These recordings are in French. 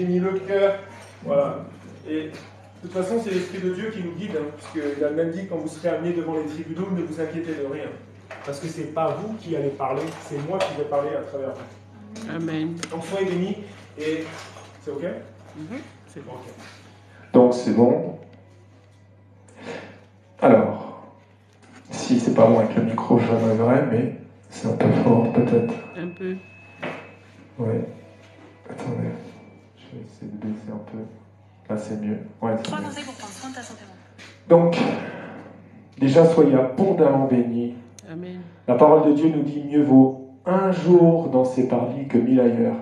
j'ai mis le cœur. Voilà. Et de toute façon, c'est l'Esprit de Dieu qui nous guide, hein, puisqu'il a même dit, quand vous serez amenés devant les tribunaux, ne vous inquiétez de rien. Parce que ce n'est pas vous qui allez parler, c'est moi qui vais parler à travers vous. Amen. Donc soyez bénis, et c'est OK? C'est bon. OK. Donc c'est bon. Alors, si c'est pas bon avec le micro, je l'enlèverai, mais c'est un peu fort peut-être. Un peu. Oui. Attendez. Je vais essayer de baisser un peu. Là, c'est mieux. Ouais, c'est 3 mieux. conseils pour prendre soin de ta santé mentale. Donc, déjà, soyez abondamment bénis. Amen. La parole de Dieu nous dit mieux vaut un jour dans ses parvis que 1000 ailleurs.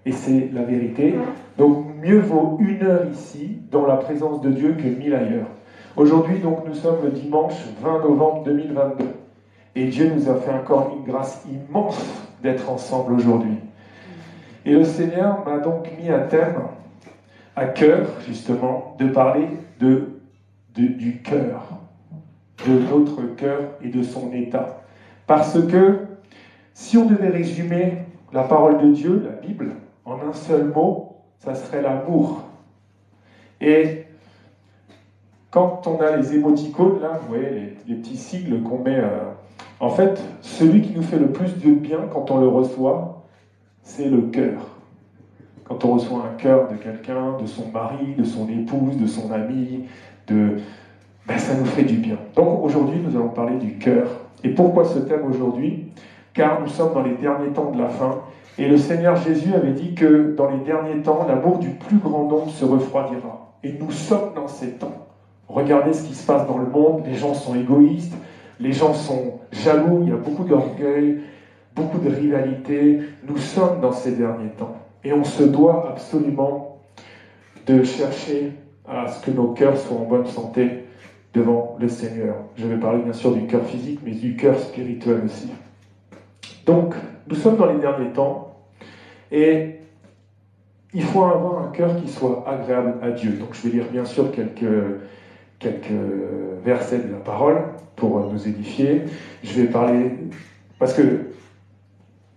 Et c'est la vérité. Donc, mieux vaut 1 heure ici, dans la présence de Dieu, que 1000 ailleurs. Aujourd'hui, donc, nous sommes le dimanche 20 novembre 2022. Et Dieu nous a fait encore une grâce immense d'être ensemble aujourd'hui. Et le Seigneur m'a donc mis un thème à cœur, justement, de parler du cœur, de notre cœur et de son état. Parce que, si on devait résumer la parole de Dieu, la Bible, en un seul mot, ça serait l'amour. Et quand on a les émoticônes, là, vous voyez, les petits sigles qu'on met... en fait, celui qui nous fait le plus de bien quand on le reçoit, c'est le cœur. Quand on reçoit un cœur de quelqu'un, de son mari, de son épouse, de son ami, ça nous fait du bien. Donc aujourd'hui, nous allons parler du cœur. Et pourquoi ce thème aujourd'hui? Car nous sommes dans les derniers temps de la fin. Et le Seigneur Jésus avait dit que dans les derniers temps, l'amour du plus grand nombre se refroidira. Et nous sommes dans ces temps. Regardez ce qui se passe dans le monde. Les gens sont égoïstes, les gens sont jaloux, il y a beaucoup d'orgueil, beaucoup de rivalité. Nous sommes dans ces derniers temps. Et on se doit absolument de chercher à ce que nos cœurs soient en bonne santé devant le Seigneur. Je vais parler bien sûr du cœur physique, mais du cœur spirituel aussi. Donc, nous sommes dans les derniers temps, et il faut avoir un cœur qui soit agréable à Dieu. Donc, je vais lire bien sûr quelques versets de la parole pour nous édifier. Je vais parler, parce que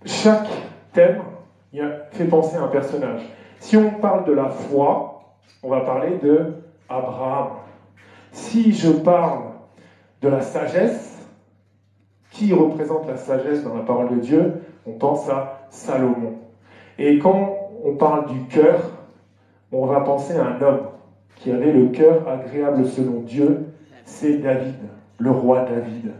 chaque thème fait penser à un personnage. Si on parle de la foi, on va parler de Abraham. Si je parle de la sagesse, qui représente la sagesse dans la parole de Dieu? On pense à Salomon. Et quand on parle du cœur, on va penser à un homme qui avait le cœur agréable selon Dieu, c'est David, le roi David.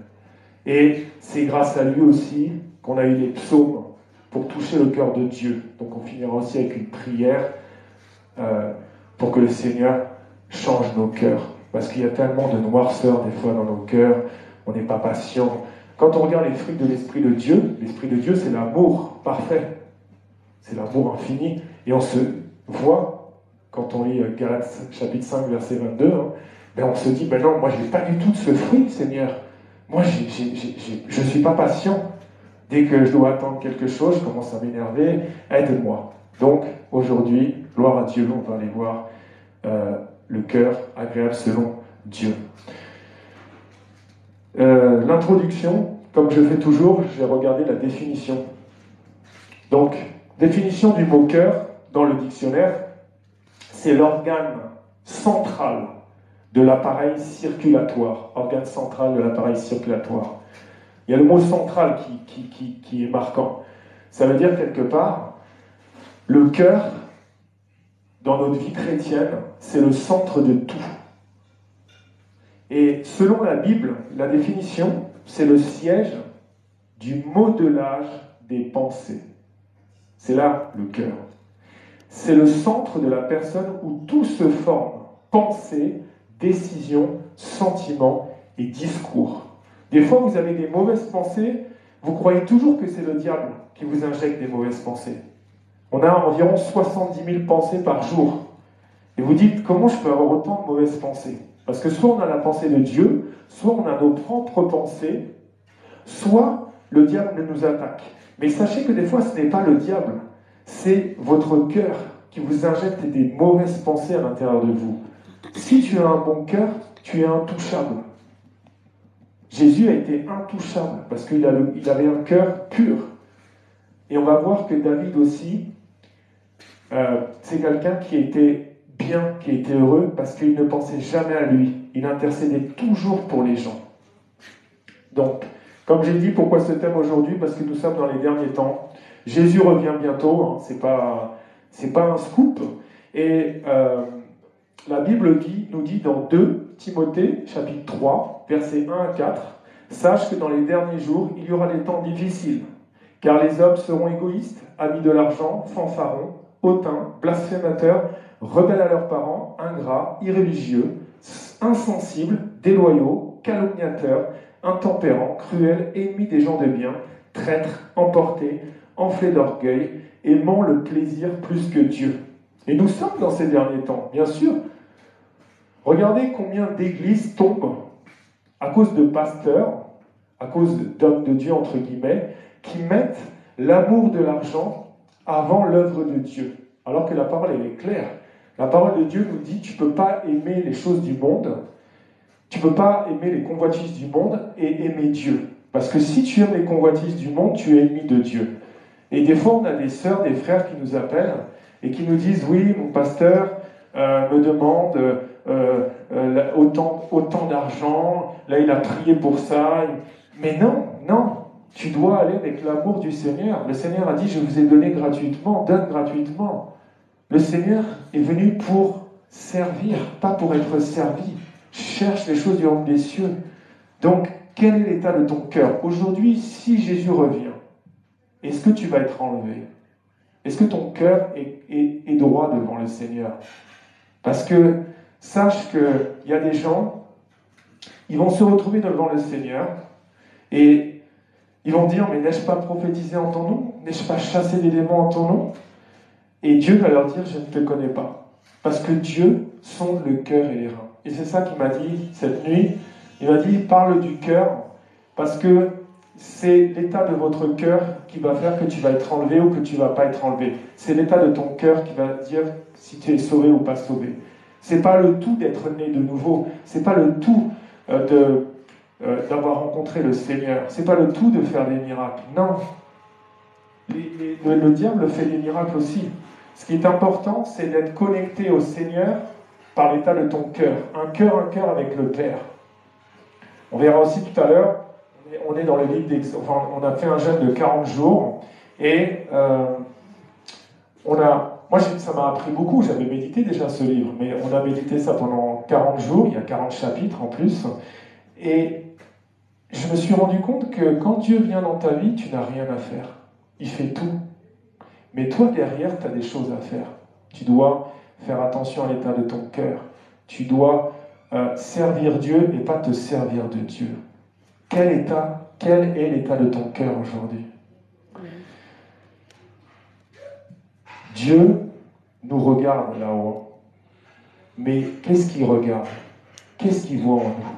Et c'est grâce à lui aussi qu'on a eu les psaumes pour toucher le cœur de Dieu. Donc on finira aussi avec une prière pour que le Seigneur change nos cœurs. Parce qu'il y a tellement de noirceur des fois dans nos cœurs, on n'est pas patient. Quand on regarde les fruits de l'Esprit de Dieu, l'Esprit de Dieu c'est l'amour parfait, c'est l'amour infini. Et on se voit, quand on lit Galates chapitre 5 verset 22, on se dit, non, moi je n'ai pas du tout de ce fruit, Seigneur. Moi je ne suis pas patient. Dès que je dois attendre quelque chose, je commence à m'énerver, aide-moi. Donc aujourd'hui, gloire à Dieu, on va aller voir le cœur agréable selon Dieu. L'introduction, comme je fais toujours, je vais regarder la définition. Donc, définition du mot cœur dans le dictionnaire, c'est l'organe central de l'appareil circulatoire. Organe central de l'appareil circulatoire. Il y a le mot central qui est marquant. Ça veut dire quelque part, le cœur, dans notre vie chrétienne, c'est le centre de tout. Et selon la Bible, la définition, c'est le siège du modelage des pensées. C'est là le cœur. C'est le centre de la personne où tout se forme. Pensée, décision, sentiments et discours. Des fois, vous avez des mauvaises pensées, vous croyez toujours que c'est le diable qui vous injecte des mauvaises pensées. On a environ 70 000 pensées par jour. Et vous dites, comment je peux avoir autant de mauvaises pensées? Parce que soit on a la pensée de Dieu, soit on a nos propres pensées, soit le diable nous attaque. Mais sachez que des fois, ce n'est pas le diable, c'est votre cœur qui vous injecte des mauvaises pensées à l'intérieur de vous. Si tu as un bon cœur, tu es intouchable. Jésus a été intouchable parce qu'il avait un cœur pur. Et on va voir que David aussi c'est quelqu'un qui était bien, qui était heureux, parce qu'il ne pensait jamais à lui. Il intercédait toujours pour les gens. Donc, comme j'ai dit, pourquoi ce thème aujourd'hui? Parce que nous sommes dans les derniers temps. Jésus revient bientôt, hein, c'est pas un scoop. Et la Bible nous dit dans 2 Timothée, chapitre 3, versets 1 à 4, « Sache que dans les derniers jours, il y aura des temps difficiles, car les hommes seront égoïstes, amis de l'argent, fanfarons, hautains, blasphémateurs, rebelles à leurs parents, ingrats, irréligieux, insensibles, déloyaux, calomniateurs, intempérants, cruels, ennemis des gens de bien, traîtres, emportés, enflés d'orgueil, aimant le plaisir plus que Dieu. » Et nous sommes dans ces derniers temps, bien sûr. Regardez combien d'églises tombent à cause de pasteurs, à cause d'hommes de Dieu, entre guillemets, qui mettent l'amour de l'argent avant l'œuvre de Dieu. Alors que la parole, elle est claire. La parole de Dieu nous dit, tu ne peux pas aimer les choses du monde, tu ne peux pas aimer les convoitises du monde et aimer Dieu. Parce que si tu aimes les convoitises du monde, tu es ennemi de Dieu. Et des fois, on a des sœurs, des frères qui nous appellent et qui nous disent, oui, mon pasteur me demande autant d'argent, là il a prié pour ça. Mais non, tu dois aller avec l'amour du Seigneur. Le Seigneur a dit, je vous ai donné gratuitement, donne gratuitement. Le Seigneur est venu pour servir, pas pour être servi. Cherche les choses du royaume des cieux. Donc, quel est l'état de ton cœur? Aujourd'hui, si Jésus revient, est-ce que tu vas être enlevé? Est-ce que ton cœur est droit devant le Seigneur? Parce que sache qu'il y a des gens, ils vont se retrouver devant le Seigneur et ils vont dire, mais n'ai-je pas prophétisé en ton nom? N'ai-je pas chassé des démons en ton nom? Et Dieu va leur dire, je ne te connais pas. Parce que Dieu sonde le cœur et les reins. Et c'est ça qu'il m'a dit cette nuit. Il m'a dit, parle du cœur, parce que c'est l'état de votre cœur qui va faire que tu vas être enlevé ou que tu ne vas pas être enlevé. C'est l'état de ton cœur qui va dire si tu es sauvé ou pas sauvé. C'est pas le tout d'être né de nouveau. C'est pas le tout d'avoir rencontré le Seigneur. C'est pas le tout de faire des miracles. Non. Le diable fait des miracles aussi. Ce qui est important, c'est d'être connecté au Seigneur par l'état de ton cœur. Un cœur avec le Père. On verra aussi tout à l'heure, on est dans le livre on a fait un jeûne de 40 jours et moi ça m'a appris beaucoup, j'avais médité déjà ce livre, mais on a médité ça pendant 40 jours, il y a 40 chapitres en plus, et je me suis rendu compte que quand Dieu vient dans ta vie, tu n'as rien à faire. Il fait tout. Mais toi derrière, tu as des choses à faire. Tu dois faire attention à l'état de ton cœur. Tu dois servir Dieu et pas te servir de Dieu. Quel est l'état de ton cœur aujourd'hui? Dieu nous regarde là-haut. Mais qu'est-ce qu'il regarde? Qu'est-ce qu'il voit en nous?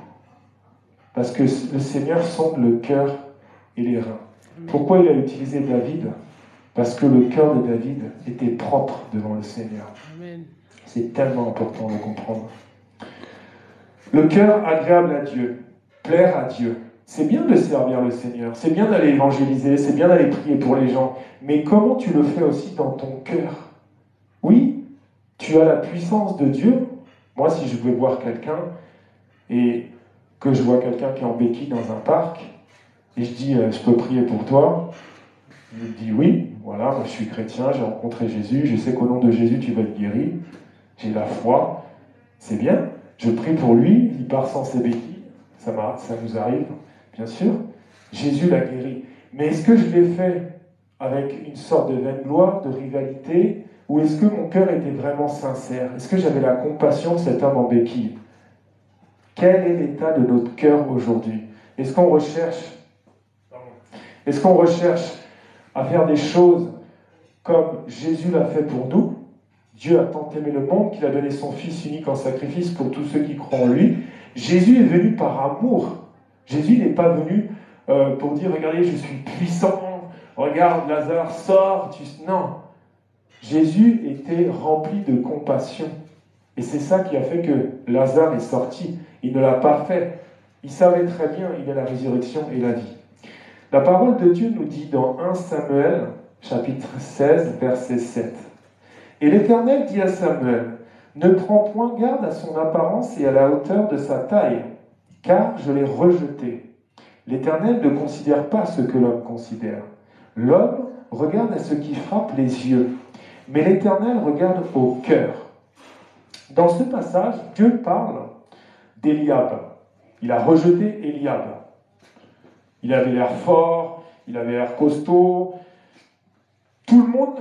Parce que le Seigneur sonde le cœur et les reins. Pourquoi il a utilisé David? Parce que le cœur de David était propre devant le Seigneur. C'est tellement important de comprendre. Le cœur agréable à Dieu, plaire à Dieu. C'est bien de servir le Seigneur, c'est bien d'aller évangéliser, c'est bien d'aller prier pour les gens, mais comment tu le fais aussi dans ton cœur? Oui, tu as la puissance de Dieu. Moi, si je veux voir quelqu'un et que je vois quelqu'un qui est en béquille dans un parc, et je dis, je peux prier pour toi? Il me dit oui, voilà, moi je suis chrétien, j'ai rencontré Jésus, je sais qu'au nom de Jésus tu vas être guéri, j'ai la foi, c'est bien, je prie pour lui, il part sans ses béquilles, ça nous arrive, bien sûr, Jésus l'a guéri. Mais est-ce que je l'ai fait avec une sorte de vaine gloire, de rivalité, ou est-ce que mon cœur était vraiment sincère? Est-ce que j'avais la compassion de cet homme en béquille? Quel est l'état de notre cœur aujourd'hui? Est-ce qu'on recherche à faire des choses comme Jésus l'a fait pour nous? Dieu a tant aimé le monde qu'il a donné son Fils unique en sacrifice pour tous ceux qui croient en lui. Jésus est venu par amour. Jésus n'est pas venu pour dire, regardez, je suis puissant, regarde, Lazare, sort. Non. Jésus était rempli de compassion. Et c'est ça qui a fait que Lazare est sorti. Il ne l'a pas fait. Il savait très bien, il est la résurrection et la vie. La parole de Dieu nous dit dans 1 Samuel, chapitre 16, verset 7. Et l'Éternel dit à Samuel, ne prends point garde à son apparence et à la hauteur de sa taille, car je l'ai rejeté. L'Éternel ne considère pas ce que l'homme considère. L'homme regarde à ce qui frappe les yeux, mais l'Éternel regarde au cœur. Dans ce passage, Dieu parle d'Éliab. Il a rejeté Éliab. Il avait l'air fort, il avait l'air costaud. Tout le monde,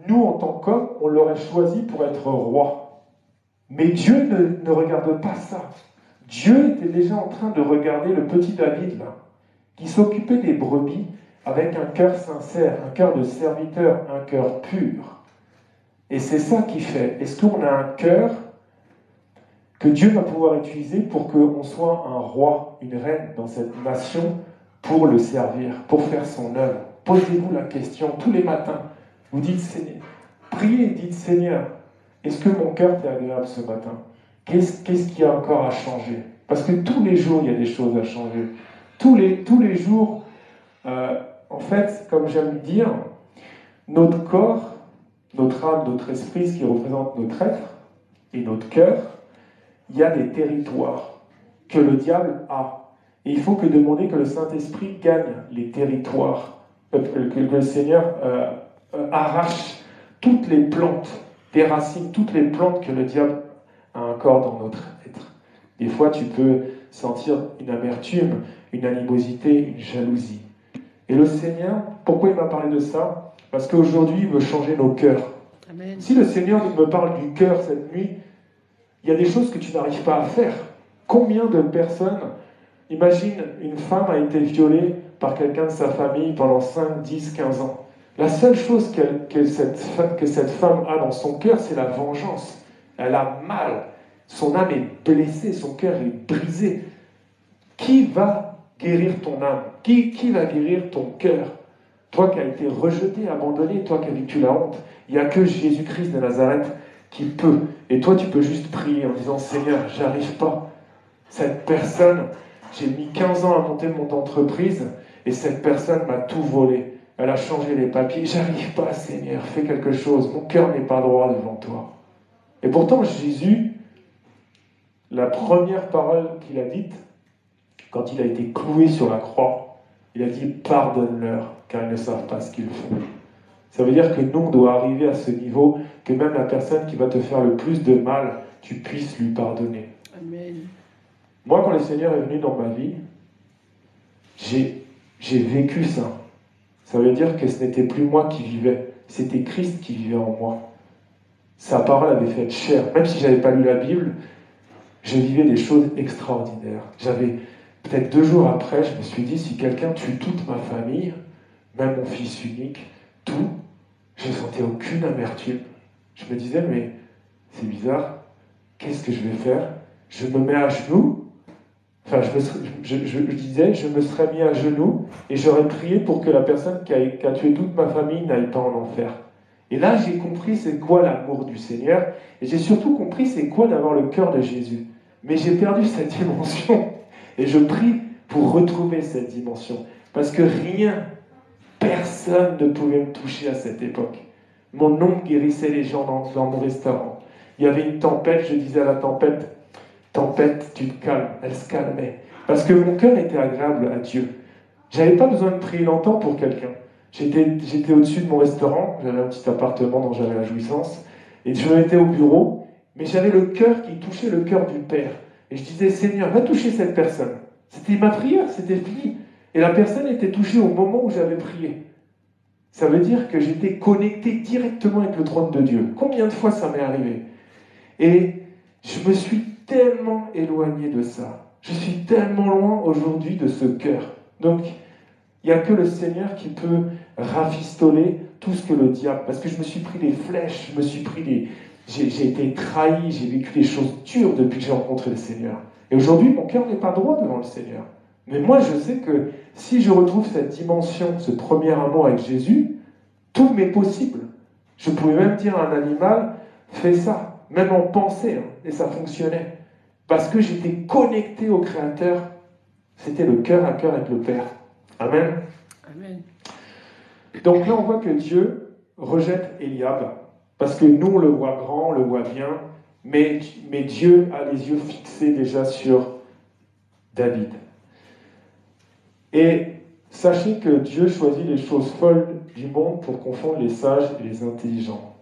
nous en tant qu'hommes, on l'aurait choisi pour être roi. Mais Dieu ne regarde pas ça. Dieu était déjà en train de regarder le petit David, là, qui s'occupait des brebis avec un cœur sincère, un cœur de serviteur, un cœur pur. Et c'est ça qui fait. Est-ce qu'on a un cœur que Dieu va pouvoir utiliser pour qu'on soit un roi, une reine dans cette nation, pour le servir, pour faire son œuvre? Posez-vous la question tous les matins. Vous dites, Seigneur, priez et dites, Seigneur, est-ce que mon cœur t'est agréable ce matin? Qu'est-ce qu'il y a encore à changer? Parce que tous les jours, il y a des choses à changer. Tous les jours, en fait, comme j'aime dire, notre corps, notre âme, notre esprit, ce qui représente notre être et notre cœur, il y a des territoires que le diable a. Et il faut que demander que le Saint-Esprit gagne les territoires, que le Seigneur arrache toutes les plantes, déracine toutes les plantes que le diable a encore dans notre être. Des fois, tu peux sentir une amertume, une animosité, une jalousie. Et le Seigneur, pourquoi il m'a parlé de ça? Parce qu'aujourd'hui, il veut changer nos cœurs. Amen. Si le Seigneur me parle du cœur cette nuit, il y a des choses que tu n'arrives pas à faire. Combien de personnes, imagine, une femme a été violée par quelqu'un de sa famille pendant 5, 10, 15 ans. La seule chose que cette femme a dans son cœur, c'est la vengeance. Elle a mal. Son âme est blessée, son cœur est brisé. Qui va guérir ton âme? Qui va guérir ton cœur? Toi qui as été rejeté, abandonné, toi qui as vécu la honte. Il n'y a que Jésus-Christ de Nazareth qui peut. Et toi, tu peux juste prier en disant, Seigneur, j'arrive pas. Cette personne, j'ai mis 15 ans à monter mon entreprise et cette personne m'a tout volé. Elle a changé les papiers. J'arrive pas, Seigneur, fais quelque chose. Mon cœur n'est pas droit devant toi. Et pourtant, Jésus, la première parole qu'il a dite, quand il a été cloué sur la croix, il a dit, pardonne-leur, car ils ne savent pas ce qu'ils font. Ça veut dire que nous, on doit arriver à ce niveau que même la personne qui va te faire le plus de mal, tu puisses lui pardonner. Amen. Moi, quand le Seigneur est venu dans ma vie, j'ai vécu ça. Ça veut dire que ce n'était plus moi qui vivais, c'était Christ qui vivait en moi. Sa parole avait fait chair. Même si je n'avais pas lu la Bible, je vivais des choses extraordinaires. J'avais, peut-être 2 jours après, je me suis dit, si quelqu'un tue toute ma famille, même mon fils unique, tout, je ne sentais aucune amertume. Je me disais, mais c'est bizarre, qu'est-ce que je vais faire? Je me mets à genoux, enfin je disais, je me serais mis à genoux et j'aurais prié pour que la personne qui a tué toute ma famille n'aille pas en enfer. Et là, j'ai compris c'est quoi l'amour du Seigneur, et j'ai surtout compris c'est quoi d'avoir le cœur de Jésus. Mais j'ai perdu cette dimension, et je prie pour retrouver cette dimension, parce que rien, personne ne pouvait me toucher à cette époque. Mon nom guérissait les gens dans mon restaurant. Il y avait une tempête, je disais à la tempête, tempête, tu te calmes. Elle se calmait. Parce que mon cœur était agréable à Dieu. J'avais pas besoin de prier longtemps pour quelqu'un. J'étais au-dessus de mon restaurant, j'avais un petit appartement dont j'avais la jouissance, et je me mettais au bureau, mais j'avais le cœur qui touchait le cœur du Père. Et je disais, Seigneur, va toucher cette personne. C'était ma prière, c'était fini. Et la personne était touchée au moment où j'avais prié. Ça veut dire que j'étais connecté directement avec le trône de Dieu. Combien de fois ça m'est arrivé? Et je me suis tellement éloigné de ça. Je suis tellement loin aujourd'hui de ce cœur. Donc, il n'y a que le Seigneur qui peut rafistoler tout ce que le diable... Parce que je me suis pris des flèches, je me suis pris des... J'ai été trahi, j'ai vécu des choses dures depuis que j'ai rencontré le Seigneur. Et aujourd'hui, mon cœur n'est pas droit devant le Seigneur. Mais moi, je sais que si je retrouve cette dimension, ce premier amour avec Jésus, tout m'est possible. Je pouvais même dire à un animal, fais ça, même en pensée, hein, et ça fonctionnait. Parce que j'étais connecté au Créateur. C'était le cœur à cœur avec le Père. Amen. Amen. Donc là, on voit que Dieu rejette Éliab Parce que nous, on le voit grand, on le voit bien, mais Dieu a les yeux fixés déjà sur David. Et sachez que Dieu choisit les choses folles du monde pour confondre les sages et les intelligents.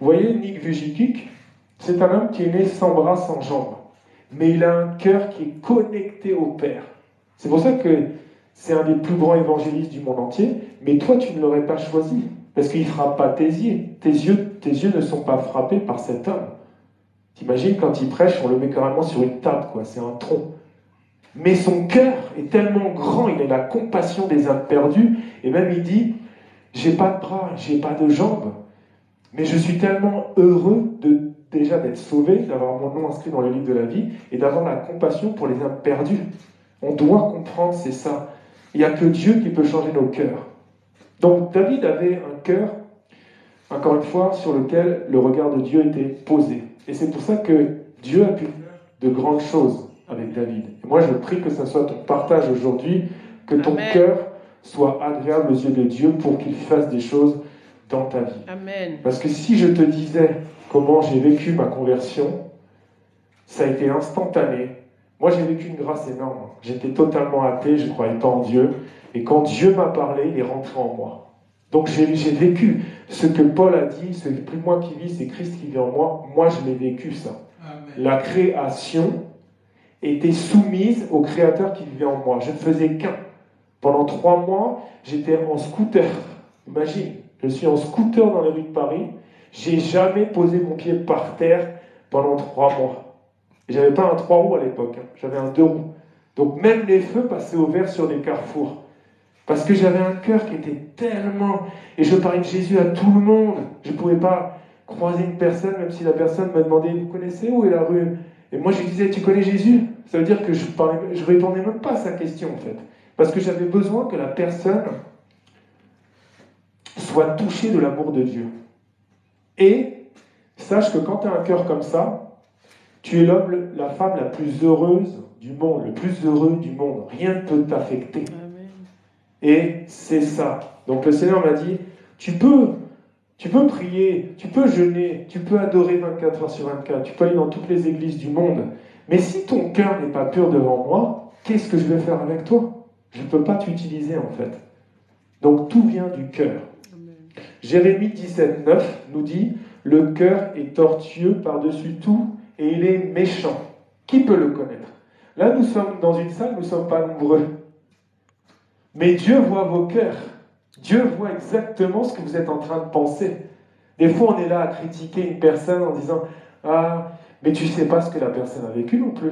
Vous voyez, Nick Vujicic, c'est un homme qui est né sans bras, sans jambes, mais il a un cœur qui est connecté au Père. C'est pour ça que c'est un des plus grands évangélistes du monde entier, mais toi, tu ne l'aurais pas choisi, parce qu'il ne frappe pas tes yeux. Tes yeux ne sont pas frappés par cet homme. T'imagines, quand il prêche, on le met carrément sur une table, quoi. C'est un tronc. Mais son cœur est tellement grand, il a la compassion des âmes perdues, et même il dit, j'ai pas de bras, j'ai pas de jambes, mais je suis tellement heureux déjà d'être sauvé, d'avoir mon nom inscrit dans le livre de la vie, et d'avoir la compassion pour les âmes perdues. On doit comprendre, c'est ça. Il n'y a que Dieu qui peut changer nos cœurs. Donc David avait un cœur, encore une fois, sur lequel le regard de Dieu était posé. Et c'est pour ça que Dieu a pu faire de grandes choses avec David. Et moi, je prie que ce soit ton partage aujourd'hui, que ton cœur soit agréable aux yeux de Dieu pour qu'il fasse des choses dans ta vie. Amen. Parce que si je te disais comment j'ai vécu ma conversion, ça a été instantané. Moi, j'ai vécu une grâce énorme. J'étais totalement athée, je ne croyais pas en Dieu. Et quand Dieu m'a parlé, il est rentré en moi. Donc j'ai vécu ce que Paul a dit, ce n'est plus moi qui vis, c'est Christ qui vit en moi. Moi, je l'ai vécu, ça. Amen. La création était soumise au Créateur qui vivait en moi. Je ne faisais qu'un. Pendant 3 mois, j'étais en scooter. Imagine, je suis en scooter dans les rues de Paris. J'ai jamais posé mon pied par terre pendant 3 mois. Et j'avais pas un 3 roues à l'époque, hein. J'avais un 2 roues. Donc même les feux passaient au vert sur les carrefours. Parce que j'avais un cœur qui était tellement... Et je parlais de Jésus à tout le monde. Je ne pouvais pas croiser une personne, même si la personne me demandait, vous connaissez où est la rue? Et moi je lui disais, tu connais Jésus? Ça veut dire que je répondais même pas à sa question en fait. Parce que j'avais besoin que la personne soit touchée de l'amour de Dieu. Et sache que quand tu as un cœur comme ça, tu es l'homme, la femme la plus heureuse du monde, le plus heureux du monde. Rien ne peut t'affecter. Amen. Et c'est ça. Donc le Seigneur m'a dit, tu peux prier, tu peux jeûner, tu peux adorer 24 heures sur 24, tu peux aller dans toutes les églises du monde. Mais si ton cœur n'est pas pur devant moi, qu'est-ce que je vais faire avec toi? Je ne peux pas t'utiliser en fait. Donc tout vient du cœur. Amen. Jérémie 17,9 nous dit, le cœur est tortueux par-dessus tout et il est méchant. Qui peut le connaître? Là, nous sommes dans une salle, nous ne sommes pas nombreux. Mais Dieu voit vos cœurs. Dieu voit exactement ce que vous êtes en train de penser. Des fois, on est là à critiquer une personne en disant « Ah, mais tu ne sais pas ce que la personne a vécu non plus.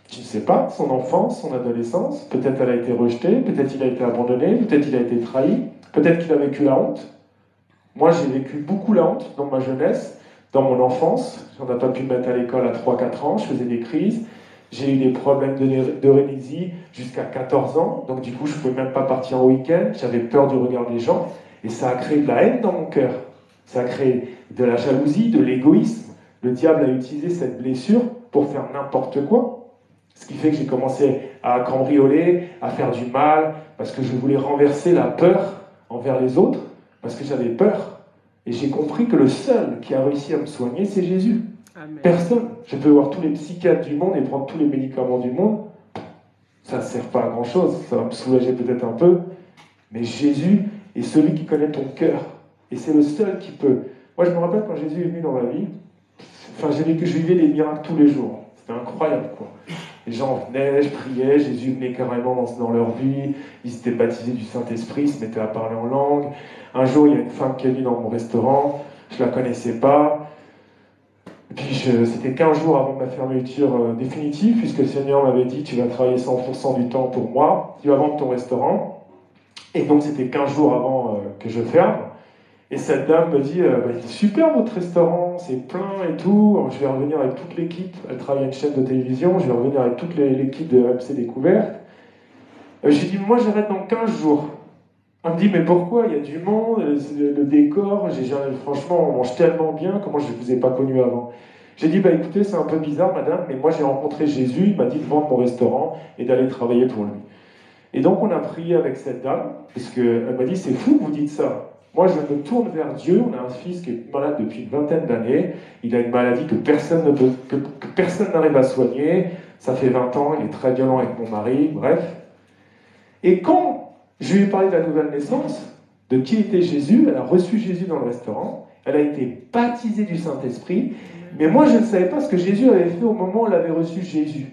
Tu ne sais pas son enfance, son adolescence. Peut-être elle a été rejetée, peut-être il a été abandonné, peut-être il a été trahi, peut-être qu'il a vécu la honte. Moi, j'ai vécu beaucoup la honte dans ma jeunesse, dans mon enfance. On n'a pas pu me mettre à l'école à 3-4 ans, je faisais des crises. J'ai eu des problèmes d'eurénésie jusqu'à 14 ans, donc du coup je ne pouvais même pas partir en week-end, j'avais peur du regard des gens, et ça a créé de la haine dans mon cœur. Ça a créé de la jalousie, de l'égoïsme. Le diable a utilisé cette blessure pour faire n'importe quoi. Ce qui fait que j'ai commencé à cambrioler, à faire du mal, parce que je voulais renverser la peur envers les autres, parce que j'avais peur. Et j'ai compris que le seul qui a réussi à me soigner, c'est Jésus. Amen. Personne. Je peux voir tous les psychiatres du monde et prendre tous les médicaments du monde. Ça ne sert pas à grand-chose. Ça va me soulager peut-être un peu. Mais Jésus est celui qui connaît ton cœur. Et c'est le seul qui peut. Moi, je me rappelle quand Jésus est venu dans ma vie, je vivais des miracles tous les jours. C'était incroyable, quoi. Les gens venaient, je priais, Jésus venait carrément dans leur vie. Ils étaient baptisés du Saint-Esprit, ils se mettaient à parler en langue. Un jour, il y a une femme qui est venue dans mon restaurant. Je ne la connaissais pas. Puis c'était 15 jours avant ma fermeture définitive, puisque le Seigneur m'avait dit, tu vas travailler 100% du temps pour moi, tu vas vendre ton restaurant. Et donc c'était 15 jours avant que je ferme. Et cette dame me dit, c'est super votre restaurant, c'est plein et tout, je vais revenir avec toute l'équipe, elle travaille à une chaîne de télévision, je vais revenir avec toute l'équipe de MC Découverte. J'ai dit, moi j'arrête dans 15 jours. Elle me dit, mais pourquoi? Il y a du monde, le décor, franchement, on mange tellement bien, comment je ne vous ai pas connu avant? J'ai dit, écoutez, c'est un peu bizarre, madame, mais moi j'ai rencontré Jésus, il m'a dit de vendre mon restaurant et d'aller travailler pour lui. Et donc on a prié avec cette dame, parce qu'elle m'a dit, c'est fou que vous dites ça. Moi, je me tourne vers Dieu. On a un fils qui est malade depuis une vingtaine d'années. Il a une maladie que personne n'arrive à soigner. Ça fait 20 ans, il est très violent avec mon mari, bref. Et quand je lui ai parlé de la nouvelle naissance, de qui était Jésus, elle a reçu Jésus dans le restaurant, elle a été baptisée du Saint-Esprit, mais moi je ne savais pas ce que Jésus avait fait au moment où elle avait reçu Jésus.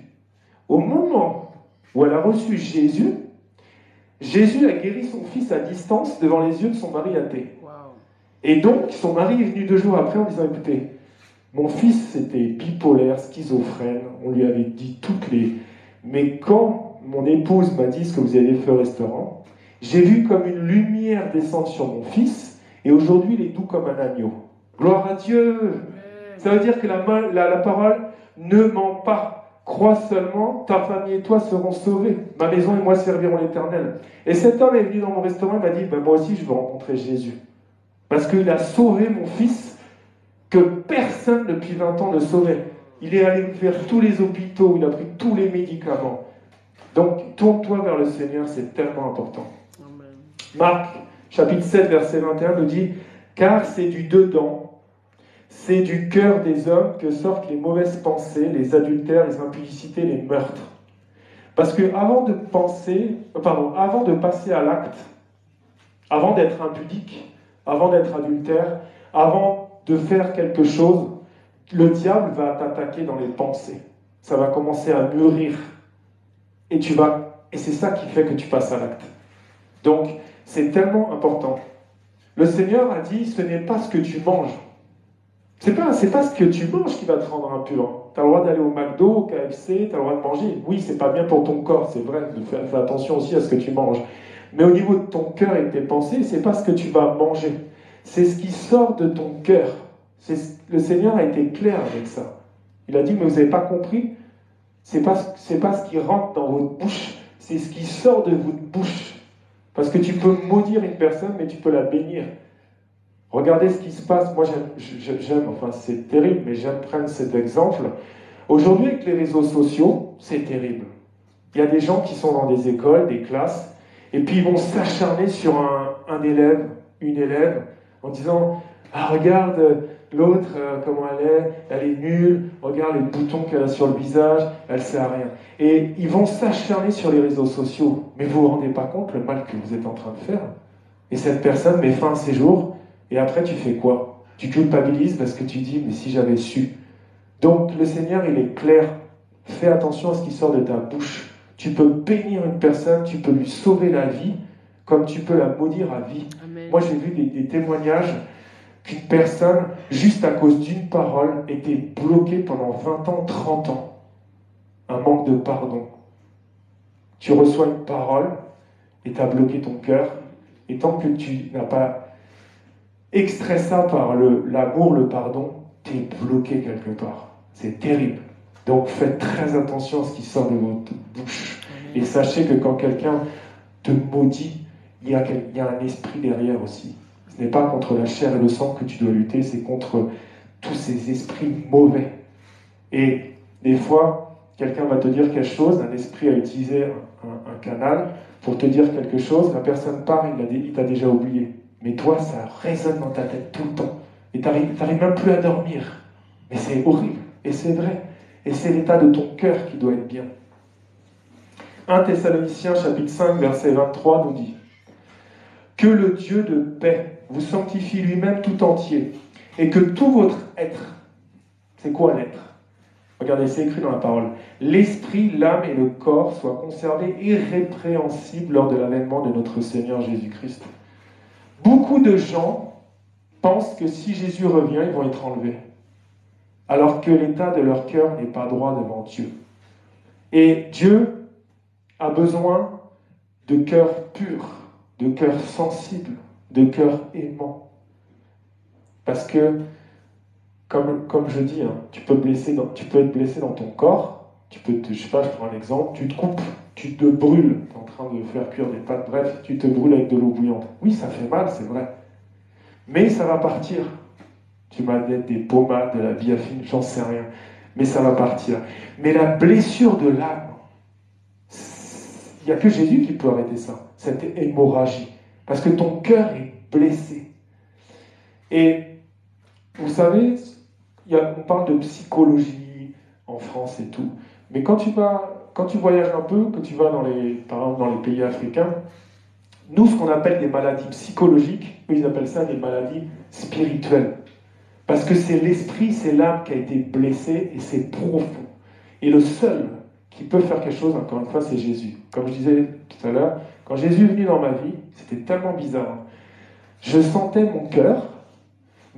Au moment où elle a reçu Jésus, Jésus a guéri son fils à distance devant les yeux de son mari athée. Wow. Et donc son mari est venu 2 jours après en disant, écoutez, mon fils était bipolaire, schizophrène, on lui avait dit toutes les... Mais quand mon épouse m'a dit ce que vous avez fait au restaurant, j'ai vu comme une lumière descendre sur mon fils, et aujourd'hui il est doux comme un agneau. Gloire à Dieu! Ça veut dire que la parole ne ment pas. Crois seulement, ta famille et toi seront sauvés. Ma maison et moi servirons l'Éternel. Et cet homme est venu dans mon restaurant et m'a dit, moi aussi je veux rencontrer Jésus. Parce qu'il a sauvé mon fils que personne depuis 20 ans ne sauvait. Il est allé faire tous les hôpitaux, il a pris tous les médicaments. Donc, tourne-toi vers le Seigneur, c'est tellement important. Amen. Marc, chapitre 7, verset 21 nous dit, « Car c'est du dedans, c'est du cœur des hommes que sortent les mauvaises pensées, les adultères, les impudicités, les meurtres. » Parce que avant de passer à l'acte, avant d'être impudique, avant d'être adultère, avant de faire quelque chose, le diable va t'attaquer dans les pensées. Ça va commencer à mûrir. Et c'est ça qui fait que tu passes à l'acte. Donc, c'est tellement important. Le Seigneur a dit, ce n'est pas ce que tu manges. C'est pas ce que tu manges qui va te rendre impur. Tu as le droit d'aller au McDo, au KFC, tu as le droit de manger. Oui, c'est pas bien pour ton corps, c'est vrai. Fais attention aussi à ce que tu manges. Mais au niveau de ton cœur et de tes pensées, c'est pas ce que tu vas manger. C'est ce qui sort de ton cœur. Le Seigneur a été clair avec ça. Il a dit, mais vous n'avez pas compris? C'est pas ce qui rentre dans votre bouche, c'est ce qui sort de votre bouche. Parce que tu peux maudire une personne, mais tu peux la bénir. Regardez ce qui se passe. Moi, j'aime, enfin c'est terrible, mais j'aime prendre cet exemple. Aujourd'hui, avec les réseaux sociaux, c'est terrible. Il y a des gens qui sont dans des écoles, des classes, et puis ils vont s'acharner sur un élève, une élève, en disant « Ah, regarde l'autre, comment elle est nulle, regarde les boutons qu'elle a sur le visage, elle ne sert à rien. » Et ils vont s'acharner sur les réseaux sociaux. Mais vous ne vous rendez pas compte le mal que vous êtes en train de faire. Et cette personne met fin à ses jours, et après tu fais quoi? Tu culpabilises parce que tu dis « Mais si j'avais su ». Donc le Seigneur, il est clair. Fais attention à ce qui sort de ta bouche. Tu peux bénir une personne, tu peux lui sauver la vie, comme tu peux la maudire à vie. Amen. Moi, j'ai vu des témoignages qu'une personne, juste à cause d'une parole, était bloquée pendant 20 ans, 30 ans. Un manque de pardon. Tu reçois une parole et tu as bloqué ton cœur. Et tant que tu n'as pas extrait ça par l'amour, le pardon, tu es bloqué quelque part. C'est terrible. Donc faites très attention à ce qui sort de votre bouche. Et sachez que quand quelqu'un te maudit, il y a un esprit derrière aussi. Ce n'est pas contre la chair et le sang que tu dois lutter, c'est contre tous ces esprits mauvais. Et des fois, quelqu'un va te dire quelque chose, un esprit a utilisé un canal pour te dire quelque chose, la personne part, il t'a déjà oublié. Mais toi, ça résonne dans ta tête tout le temps. Et tu n'arrives même plus à dormir. Mais c'est horrible, et c'est vrai. Et c'est l'état de ton cœur qui doit être bien. 1 Thessaloniciens chapitre 5, verset 23 nous dit « Que le Dieu de paix vous sanctifie lui-même tout entier, et que tout votre être... » C'est quoi l'être? Regardez, c'est écrit dans la parole. « L'esprit, l'âme et le corps soient conservés irrépréhensibles lors de l'avènement de notre Seigneur Jésus-Christ. » Beaucoup de gens pensent que si Jésus revient, ils vont être enlevés, alors que l'état de leur cœur n'est pas droit devant Dieu. Et Dieu a besoin de cœurs purs, de cœurs sensibles, de cœurs aimants. Parce que, comme je dis, tu peux être blessé dans ton corps, je prends un exemple, tu te coupes, tu te brûles, tu es en train de faire cuire des pâtes, bref, tu te brûles avec de l'eau bouillante. Oui, ça fait mal, c'est vrai. Mais ça va partir. Tu m'as dit des pommades, de la biafine, j'en sais rien. Mais ça va partir. Mais la blessure de l'âme, il n'y a que Jésus qui peut arrêter ça, cette hémorragie. Parce que ton cœur est blessé. Et vous savez, on parle de psychologie en France et tout, mais quand tu voyages un peu, que tu vas par exemple dans les pays africains, nous, ce qu'on appelle des maladies psychologiques, eux, ils appellent ça des maladies spirituelles. Parce que c'est l'esprit, c'est l'âme qui a été blessée et c'est profond. Et le seul qui peut faire quelque chose, encore une fois, c'est Jésus. Comme je disais tout à l'heure, quand Jésus est venu dans ma vie, c'était tellement bizarre. Je sentais mon cœur,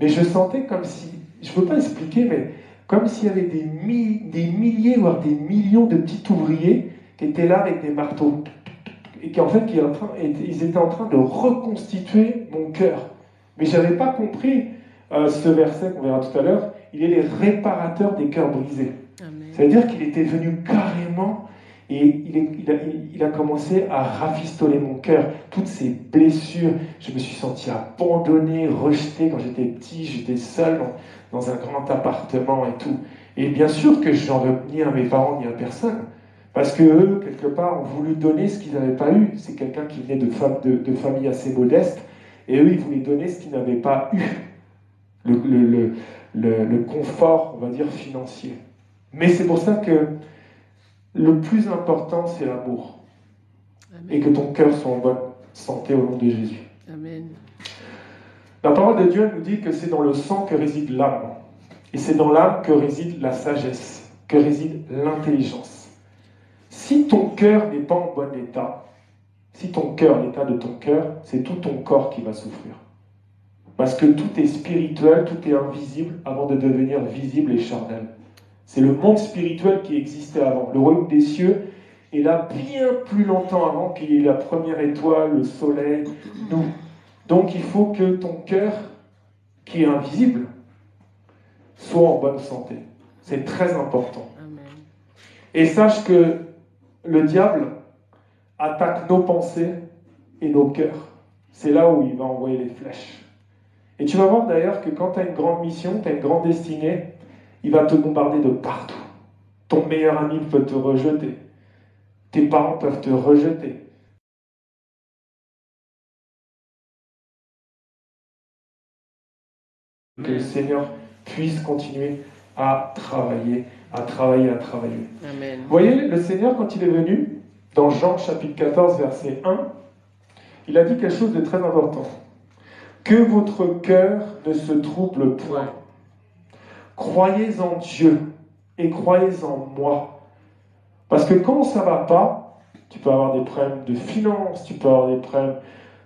mais je sentais comme si, je ne peux pas expliquer, mais comme s'il y avait des milliers, voire des millions de petits ouvriers qui étaient là avec des marteaux. Et qui en fait, ils étaient en train de reconstituer mon cœur. Mais je n'avais pas compris ce verset qu'on verra tout à l'heure. Il est les réparateurs des cœurs brisés. C'est-à-dire qu'il était venu carrément et il a commencé à rafistoler mon cœur. Toutes ces blessures, je me suis senti abandonné, rejeté quand j'étais petit, j'étais seul dans un grand appartement et tout. Et bien sûr que je n'en veux ni à mes parents ni à personne. Parce qu'eux, quelque part, ont voulu donner ce qu'ils n'avaient pas eu. C'est quelqu'un qui venait de familles assez modestes. Et eux, ils voulaient donner ce qu'ils n'avaient pas eu. Le confort, on va dire, financier. Mais c'est pour ça que le plus important, c'est l'amour. Amen. Et que ton cœur soit en bonne santé au nom de Jésus. Amen. La parole de Dieu nous dit que c'est dans le sang que réside l'âme. Et c'est dans l'âme que réside la sagesse, que réside l'intelligence. Si ton cœur n'est pas en bon état, si ton cœur, l'état de ton cœur, c'est tout ton corps qui va souffrir. Parce que tout est spirituel, tout est invisible avant de devenir visible et charnel. C'est le monde spirituel qui existait avant. Le royaume des cieux est là bien plus longtemps avant qu'il y ait la première étoile, le soleil, nous. Donc il faut que ton cœur, qui est invisible, soit en bonne santé. C'est très important. Amen. Et sache que le diable attaque nos pensées et nos cœurs. C'est là où il va envoyer les flèches. Et tu vas voir d'ailleurs que quand tu as une grande mission, tu as une grande destinée, il va te bombarder de partout. Ton meilleur ami peut te rejeter. Tes parents peuvent te rejeter. Que le Seigneur puisse continuer à travailler, à travailler, à travailler. Amen. Vous voyez, le Seigneur, quand il est venu, dans Jean chapitre 14, verset 1, il a dit quelque chose de très important. Que votre cœur ne se trouble point. Croyez en Dieu et croyez en moi. Parce que quand ça ne va pas, tu peux avoir des problèmes de finances, tu peux avoir des problèmes,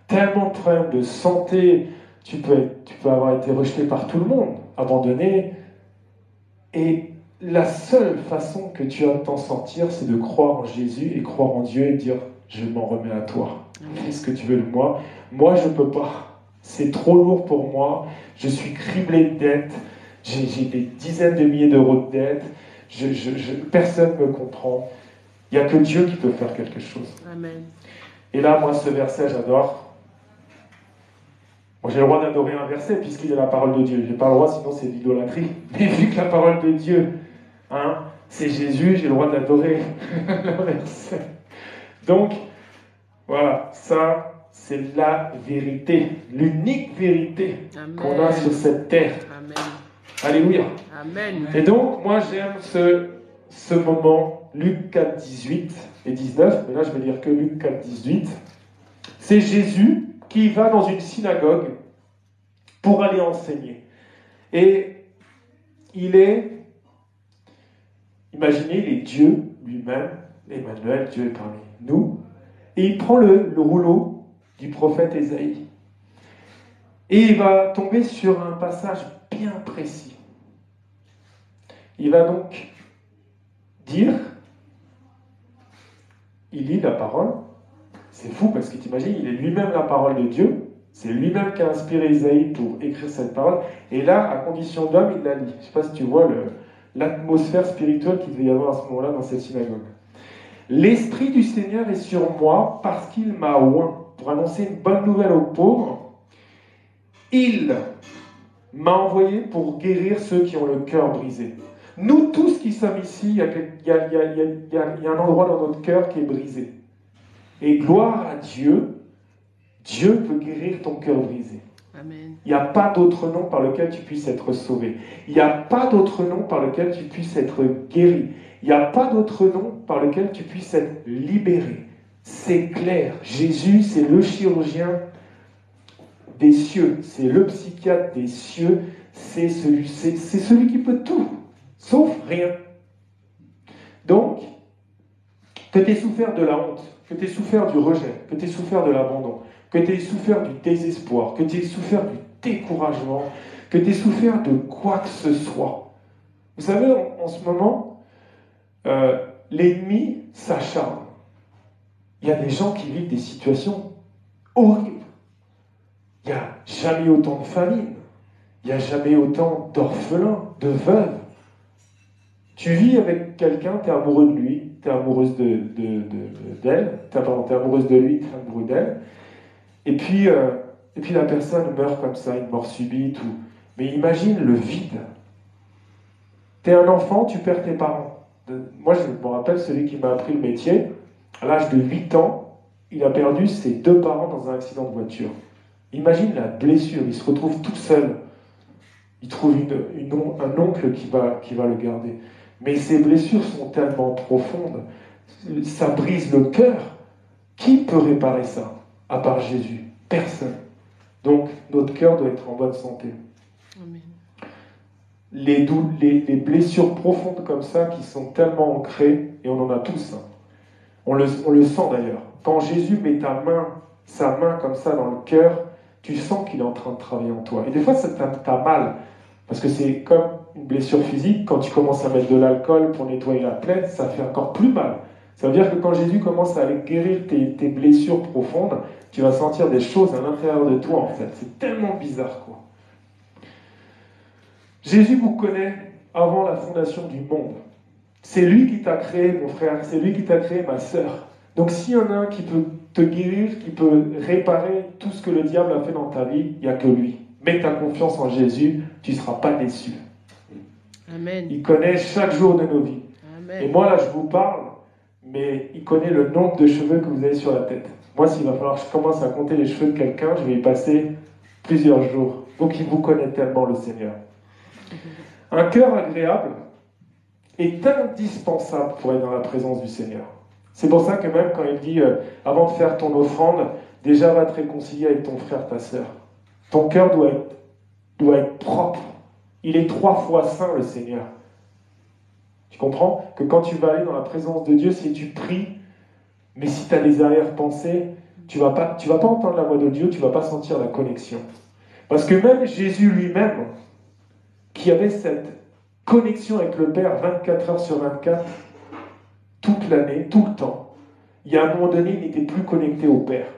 tellement de problèmes de santé, tu peux avoir été rejeté par tout le monde, abandonné. Et la seule façon que tu as de t'en sortir, c'est de croire en Jésus et croire en Dieu et dire « Je m'en remets à toi. Fais ce que tu veux de moi. Moi, je ne peux pas. C'est trop lourd pour moi. Je suis criblé de dettes. J'ai des dizaines de milliers d'euros de dettes. Personne ne me comprend. Il n'y a que Dieu qui peut faire quelque chose. » Amen. Et là, moi, ce verset, j'adore. Bon, j'ai le droit d'adorer un verset puisqu'il est la parole de Dieu. Je n'ai pas le droit, sinon c'est de l'idolâtrie. Mais vu que la parole de Dieu, c'est Jésus, j'ai le droit d'adorer le verset. Donc, voilà, ça, c'est la vérité, l'unique vérité qu'on a sur cette terre. Amen. Alléluia. Amen. Et donc, moi, j'aime ce moment, Luc 4, 18 et 19, mais là, je vais lire que Luc 4, 18. C'est Jésus qui va dans une synagogue pour aller enseigner. Et imaginez, il est Dieu lui-même, Emmanuel, Dieu est parmi nous, et il prend le rouleau du prophète Ésaïe. Et il va tomber sur un passage bien précis. Il va donc dire, il lit la parole. C'est fou parce que t'imagines, il est lui-même la parole de Dieu. C'est lui-même qui a inspiré Isaïe pour écrire cette parole. Et là, à condition d'homme, il la lit. Je ne sais pas si tu vois l'atmosphère spirituelle qu'il devait y avoir à ce moment-là dans cette synagogue. L'Esprit du Seigneur est sur moi parce qu'il m'a oint pour annoncer une bonne nouvelle aux pauvres. Il m'a envoyé pour guérir ceux qui ont le cœur brisé. Nous tous qui sommes ici, il y a un endroit dans notre cœur qui est brisé. Et gloire à Dieu, Dieu peut guérir ton cœur brisé. Amen. Il n'y a pas d'autre nom par lequel tu puisses être sauvé. Il n'y a pas d'autre nom par lequel tu puisses être guéri. Il n'y a pas d'autre nom par lequel tu puisses être libéré. C'est clair. Jésus, c'est le chirurgien des cieux. C'est le psychiatre des cieux. C'est celui qui peut tout, sauf rien. Donc, que tu aies souffert de la honte, que tu aies souffert du rejet, que tu aies souffert de l'abandon, que tu aies souffert du désespoir, que tu aies souffert du découragement, que tu aies souffert de quoi que ce soit. Vous savez, en ce moment, l'ennemi s'acharne. Il y a des gens qui vivent des situations horribles. Il n'y a jamais autant de famine. Il n'y a jamais autant d'orphelins, de veuves. Tu vis avec quelqu'un, tu es amoureux de lui, tu es amoureuse d'elle, t'es amoureuse de lui, tu es amoureux d'elle, et puis la personne meurt comme ça, une mort subite. Mais imagine le vide. Tu es un enfant, tu perds tes parents. Moi, je me rappelle celui qui m'a appris le métier, à l'âge de 8 ans, il a perdu ses 2 parents dans un accident de voiture. Imagine la blessure, il se retrouve tout seul. Il trouve un oncle qui va le garder. Mais ces blessures sont tellement profondes, ça brise le cœur. Qui peut réparer ça, à part Jésus? Personne. Donc, notre cœur doit être en bonne santé. Amen. Les blessures profondes comme ça, qui sont tellement ancrées, et on en a tous, hein. On le sent d'ailleurs. Quand Jésus met sa main comme ça dans le cœur, tu sens qu'il est en train de travailler en toi. Et des fois, ça t'a mal. Parce que c'est comme une blessure physique, quand tu commences à mettre de l'alcool pour nettoyer la plaie, ça fait encore plus mal. Ça veut dire que quand Jésus commence à aller guérir tes blessures profondes, tu vas sentir des choses à l'intérieur de toi, en fait. C'est tellement bizarre, quoi. Jésus vous connaît avant la fondation du monde. C'est lui qui t'a créé, mon frère. C'est lui qui t'a créé, ma sœur. Donc s'il y en a un qui peut te guérir, qui peut réparer tout ce que le diable a fait dans ta vie, il n'y a que lui. Mets ta confiance en Jésus, tu ne seras pas déçu. Amen. Il connaît chaque jour de nos vies. Amen. Et moi, là, je vous parle, mais il connaît le nombre de cheveux que vous avez sur la tête. Moi, s'il va falloir que je commence à compter les cheveux de quelqu'un, je vais y passer plusieurs jours. Donc, il vous connaît tellement, le Seigneur. Un cœur agréable est indispensable pour être dans la présence du Seigneur. C'est pour ça que même quand il dit, avant de faire ton offrande, déjà va te réconcilier avec ton frère, ta sœur. Ton cœur doit être propre. Il est 3 fois saint, le Seigneur. Tu comprends que quand tu vas aller dans la présence de Dieu, si tu pries, mais si tu as des arrière-pensées, tu vas pas entendre la voix de Dieu, tu ne vas pas sentir la connexion. Parce que même Jésus lui-même, qui avait cette connexion avec le Père 24 heures sur 24, toute l'année, tout le temps, il y a un moment donné, il n'était plus connecté au Père.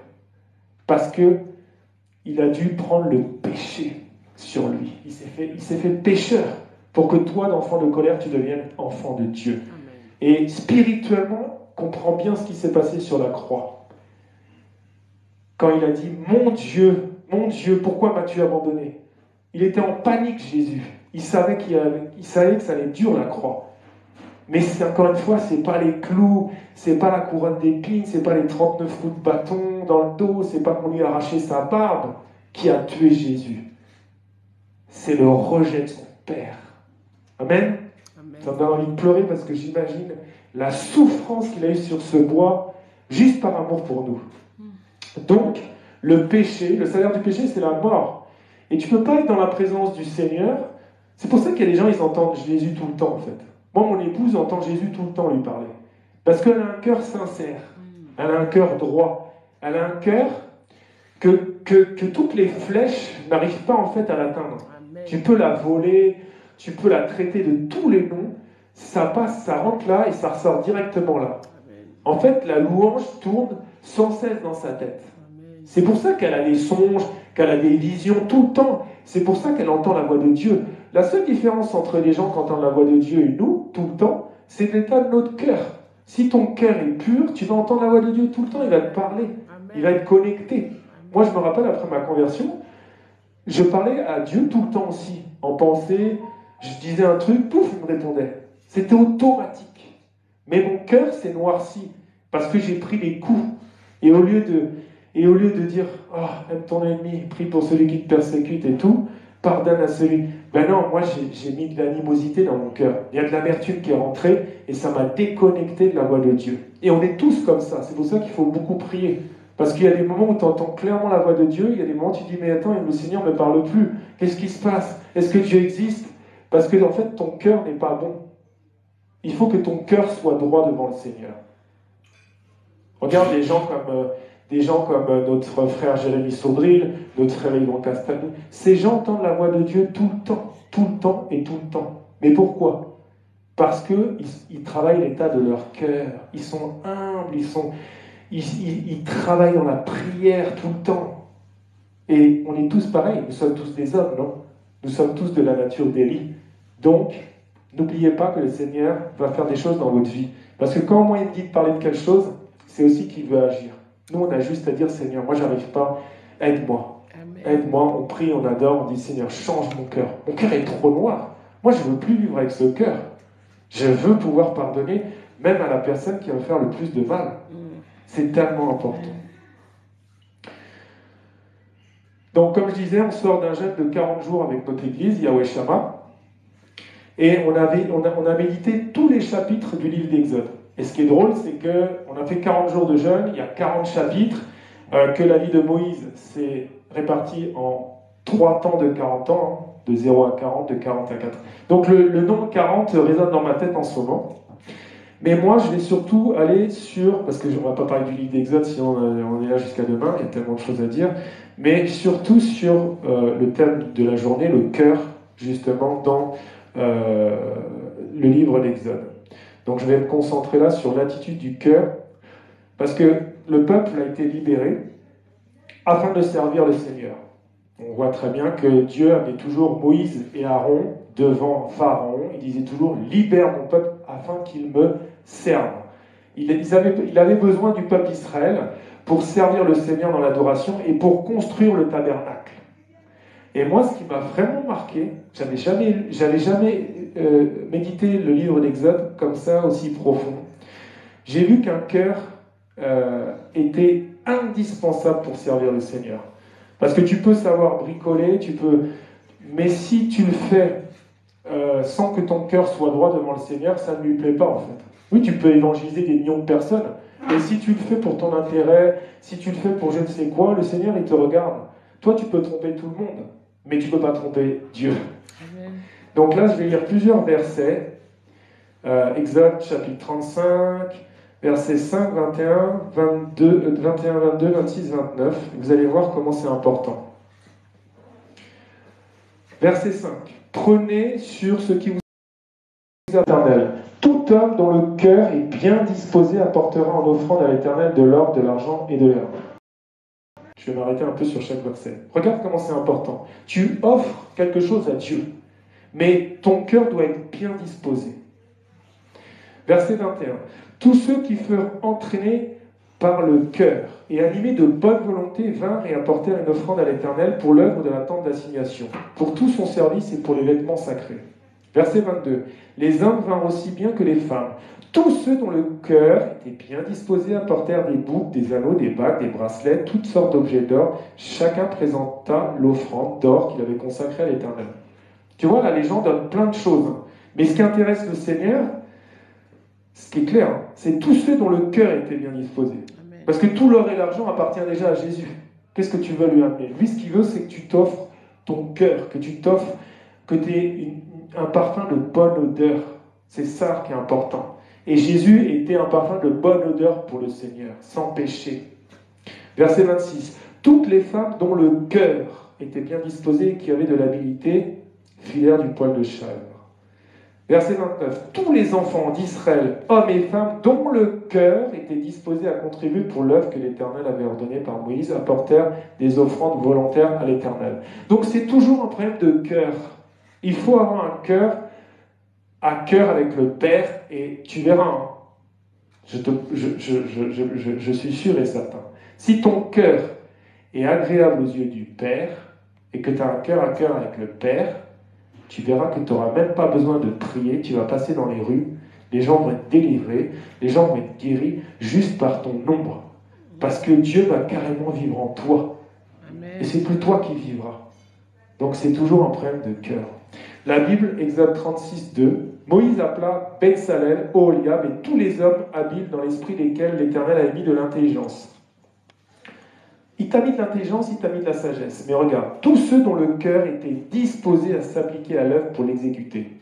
Parce qu'il a dû prendre le péché sur lui. Il s'est fait pécheur pour que toi, d'enfant de colère, tu deviennes enfant de Dieu. Amen. Et spirituellement, comprends bien ce qui s'est passé sur la croix. Quand il a dit « Mon Dieu, pourquoi m'as-tu abandonné ?» Il était en panique, Jésus. Il savait que ça allait être dur, la croix. Mais encore une fois, c'est pas les clous, c'est pas la couronne d'épines, c'est pas les 39 coups de bâton dans le dos, c'est pas qu'on lui a arraché sa barbe qui a tué Jésus. C'est le rejet de son Père. Amen. Amen. Ça me donne envie de pleurer parce que j'imagine la souffrance qu'il a eue sur ce bois, juste par amour pour nous. Donc, le péché, le salaire du péché, c'est la mort. Et tu ne peux pas être dans la présence du Seigneur. C'est pour ça qu'il y a des gens, ils entendent Jésus tout le temps, en fait. Moi, mon épouse entend Jésus tout le temps lui parler. Parce qu'elle a un cœur sincère. Elle a un cœur droit. Elle a un cœur que toutes les flèches n'arrivent pas, en fait, à l'atteindre. Amen. Tu peux la voler, tu peux la traiter de tous les noms. Ça passe, ça rentre là et ça ressort directement là. Amen. En fait, la louange tourne sans cesse dans sa tête. Amen. C'est pour ça qu'elle a des songes, qu'elle a des visions tout le temps. C'est pour ça qu'elle entend la voix de Dieu. La seule différence entre les gens qui entendent la voix de Dieu et nous, tout le temps, c'est l'état de notre cœur. Si ton cœur est pur, tu vas entendre la voix de Dieu tout le temps, il va te parler, Amen. il va être connecté. Moi, je me rappelle, après ma conversion, je parlais à Dieu tout le temps aussi, en pensée, je disais un truc, pouf, il me répondait. C'était automatique. Mais mon cœur s'est noirci, parce que j'ai pris des coups. Et au lieu Et au lieu de dire « Oh, aime ton ennemi, prie pour celui qui te persécute et tout », pardonne à celui. Ben non, moi j'ai mis de l'animosité dans mon cœur. Il y a de l'amertume qui est rentrée et ça m'a déconnecté de la voix de Dieu. Et on est tous comme ça. C'est pour ça qu'il faut beaucoup prier. Parce qu'il y a des moments où tu entends clairement la voix de Dieu, il y a des moments où tu dis « Mais attends, le Seigneur ne me parle plus. Qu'est-ce qui se passe? Est-ce que Dieu existe ?» Parce que en fait, ton cœur n'est pas bon. Il faut que ton cœur soit droit devant le Seigneur. Regarde des gens comme notre frère Jérémy Saudril, notre frère Yvon Castaldo. Ces gens entendent la voix de Dieu tout le temps et tout le temps. Mais pourquoi? Parce qu'ils travaillent l'état de leur cœur. Ils sont humbles, ils travaillent dans la prière tout le temps. Et on est tous pareils, nous sommes tous des hommes, non? Nous sommes tous de la nature d'Élie. Donc, n'oubliez pas que le Seigneur va faire des choses dans votre vie. Parce que quand moi il me dit de parler de quelque chose, c'est aussi qu'il veut agir. Nous, on a juste à dire, Seigneur, moi, j'arrive pas, aide-moi. Aide-moi, on prie, on adore, on dit, Seigneur, change mon cœur. Mon cœur est trop noir. Moi, je ne veux plus vivre avec ce cœur. Je veux pouvoir pardonner, même à la personne qui va me faire le plus de mal. C'est tellement important. Donc, comme je disais, on sort d'un jeûne de 40 jours avec notre église, Yahweh Shammah, et on a médité tous les chapitres du livre d'Exode. Et ce qui est drôle, c'est qu'on a fait 40 jours de jeûne, il y a 40 chapitres, que la vie de Moïse s'est répartie en 3 temps de 40 ans, de 0 à 40, de 40 à 4. Donc le nombre 40 résonne dans ma tête en ce moment. Mais moi, je vais surtout aller sur, parce que on ne va pas parler du livre d'Exode, sinon on est là jusqu'à demain, il y a tellement de choses à dire, mais surtout sur le thème de la journée, le cœur, justement, dans le livre d'Exode. Donc je vais me concentrer là sur l'attitude du cœur, parce que le peuple a été libéré afin de servir le Seigneur. On voit très bien que Dieu avait toujours Moïse et Aaron devant Pharaon. Il disait toujours « Libère mon peuple afin qu'il me serve ». Il avait besoin du peuple d'Israël pour servir le Seigneur dans l'adoration et pour construire le tabernacle. Et moi, ce qui m'a vraiment marqué, j'avais jamais médité le livre d'Exode comme ça, aussi profond. J'ai vu qu'un cœur était indispensable pour servir le Seigneur. Parce que tu peux savoir bricoler, mais si tu le fais sans que ton cœur soit droit devant le Seigneur, ça ne lui plaît pas en fait. Oui, tu peux évangéliser des millions de personnes, mais si tu le fais pour ton intérêt, si tu le fais pour je ne sais quoi, le Seigneur, il te regarde. Toi, tu peux tromper tout le monde, mais tu ne peux pas tromper Dieu. Amen. Donc là, je vais lire plusieurs versets. Exode, chapitre 35, versets 5, 21, 22, 26, 29. Vous allez voir comment c'est important. Verset 5. Prenez sur ce qui vous est éternel. Tout homme dont le cœur est bien disposé apportera en offrande à l'Éternel de l'or, de l'argent et de l'herbe. Je vais m'arrêter un peu sur chaque verset. Regarde comment c'est important. Tu offres quelque chose à Dieu, mais ton cœur doit être bien disposé. Verset 21. Tous ceux qui furent entraînés par le cœur et animés de bonne volonté vinrent et apportèrent une offrande à l'Éternel pour l'œuvre de la tente d'assignation, pour tout son service et pour les vêtements sacrés. Verset 22. Les hommes vinrent aussi bien que les femmes. Tous ceux dont le cœur était bien disposé apportèrent des boucles, des anneaux, des bagues, des bracelets, toutes sortes d'objets d'or. Chacun présenta l'offrande d'or qu'il avait consacrée à l'Éternel. Tu vois, là, les gens donnent plein de choses. Mais ce qui intéresse le Seigneur, ce qui est clair, c'est tous ceux dont le cœur était bien disposé. Amen. Parce que tout l'or et l'argent appartient déjà à Jésus. Qu'est-ce que tu veux lui amener? Lui, ce qu'il veut, c'est que tu t'offres ton cœur, que tu t'offres, que tu aies un parfum de bonne odeur. C'est ça qui est important. Et Jésus était un parfum de bonne odeur pour le Seigneur, sans péché. Verset 26. Toutes les femmes dont le cœur était bien disposé et qui avaient de l'habileté filèrent du poil de chèvre. Verset 29. Tous les enfants d'Israël, hommes et femmes, dont le cœur était disposé à contribuer pour l'œuvre que l'Éternel avait ordonnée par Moïse, apportèrent des offrandes volontaires à l'Éternel. Donc c'est toujours un problème de cœur. Il faut avoir un cœur à cœur avec le Père, et tu verras, hein, je suis sûr et certain. Si ton cœur est agréable aux yeux du Père, et que tu as un cœur à cœur avec le Père, tu verras que tu n'auras même pas besoin de prier, tu vas passer dans les rues, les gens vont être délivrés, les gens vont être guéris juste par ton ombre. Parce que Dieu va carrément vivre en toi. Amen. Et c'est plus toi qui vivras. Donc c'est toujours un problème de cœur. La Bible, Exode 36, 2, Moïse appela Bezalel, Oholiab et tous les hommes habiles dans l'esprit desquels l'Éternel a mis de l'intelligence. Il t'a mis de l'intelligence, il t'a mis de la sagesse. Mais regarde, tous ceux dont le cœur était disposé à s'appliquer à l'œuvre pour l'exécuter.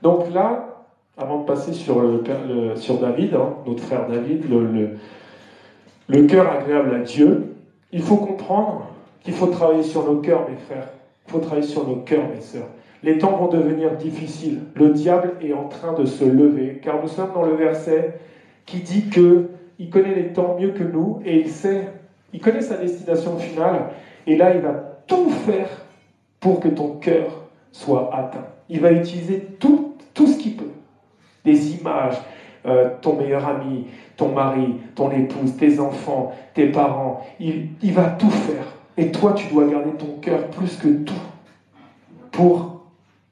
Donc là, avant de passer sur David, notre frère David, le cœur agréable à Dieu, il faut comprendre qu'il faut travailler sur nos cœurs, mes frères. Il faut travailler sur nos cœurs, mes sœurs. Les temps vont devenir difficiles. Le diable est en train de se lever, car nous sommes dans le verset qui dit qu'il connaît les temps mieux que nous, et il connaît sa destination finale, et là, il va tout faire pour que ton cœur soit atteint. Il va utiliser tout ce qu'il peut. Des images, ton meilleur ami, ton mari, ton épouse, tes enfants, tes parents. Il va tout faire. Et toi, tu dois garder ton cœur plus que tout pour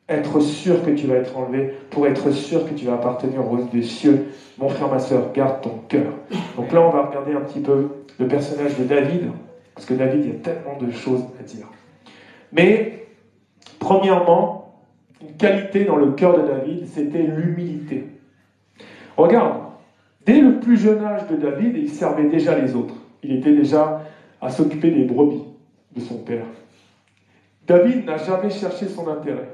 être sûr que tu vas être enlevé, pour être sûr que tu vas appartenir au royaume des cieux. Mon frère, ma soeur, garde ton cœur. Donc là, on va regarder un petit peu le personnage de David, parce que David, il y a tellement de choses à dire. Mais, premièrement, une qualité dans le cœur de David, c'était l'humilité. Regarde, dès le plus jeune âge de David, il servait déjà les autres. Il était déjà à s'occuper des brebis de son père. David n'a jamais cherché son intérêt.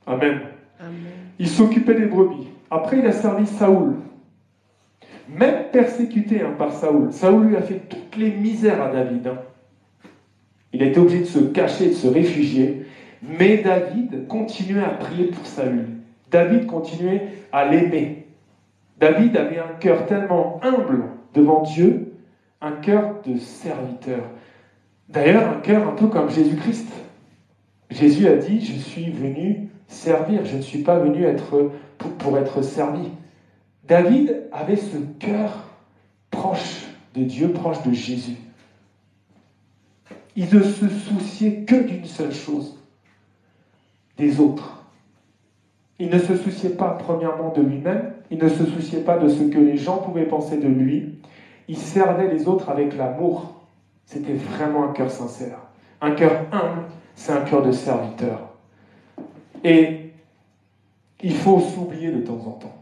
Amen. Amen. Il s'occupait des brebis. Après, il a servi Saoul. Même persécuté par Saoul. Saoul lui a fait toutes les misères à David. Il a été obligé de se cacher, de se réfugier. Mais David continuait à prier pour Saül. David continuait à l'aimer. David avait un cœur tellement humble devant Dieu, un cœur de serviteur. D'ailleurs, un cœur un peu comme Jésus-Christ. Jésus a dit, je suis venu servir, je ne suis pas venu pour être servi. David avait ce cœur proche de Dieu, proche de Jésus. Il ne se souciait que d'une seule chose, des autres. Il ne se souciait pas premièrement de lui-même, il ne se souciait pas de ce que les gens pouvaient penser de lui. Il servait les autres avec l'amour. C'était vraiment un cœur sincère. Un cœur humble, c'est un cœur de serviteur. Et il faut s'oublier de temps en temps.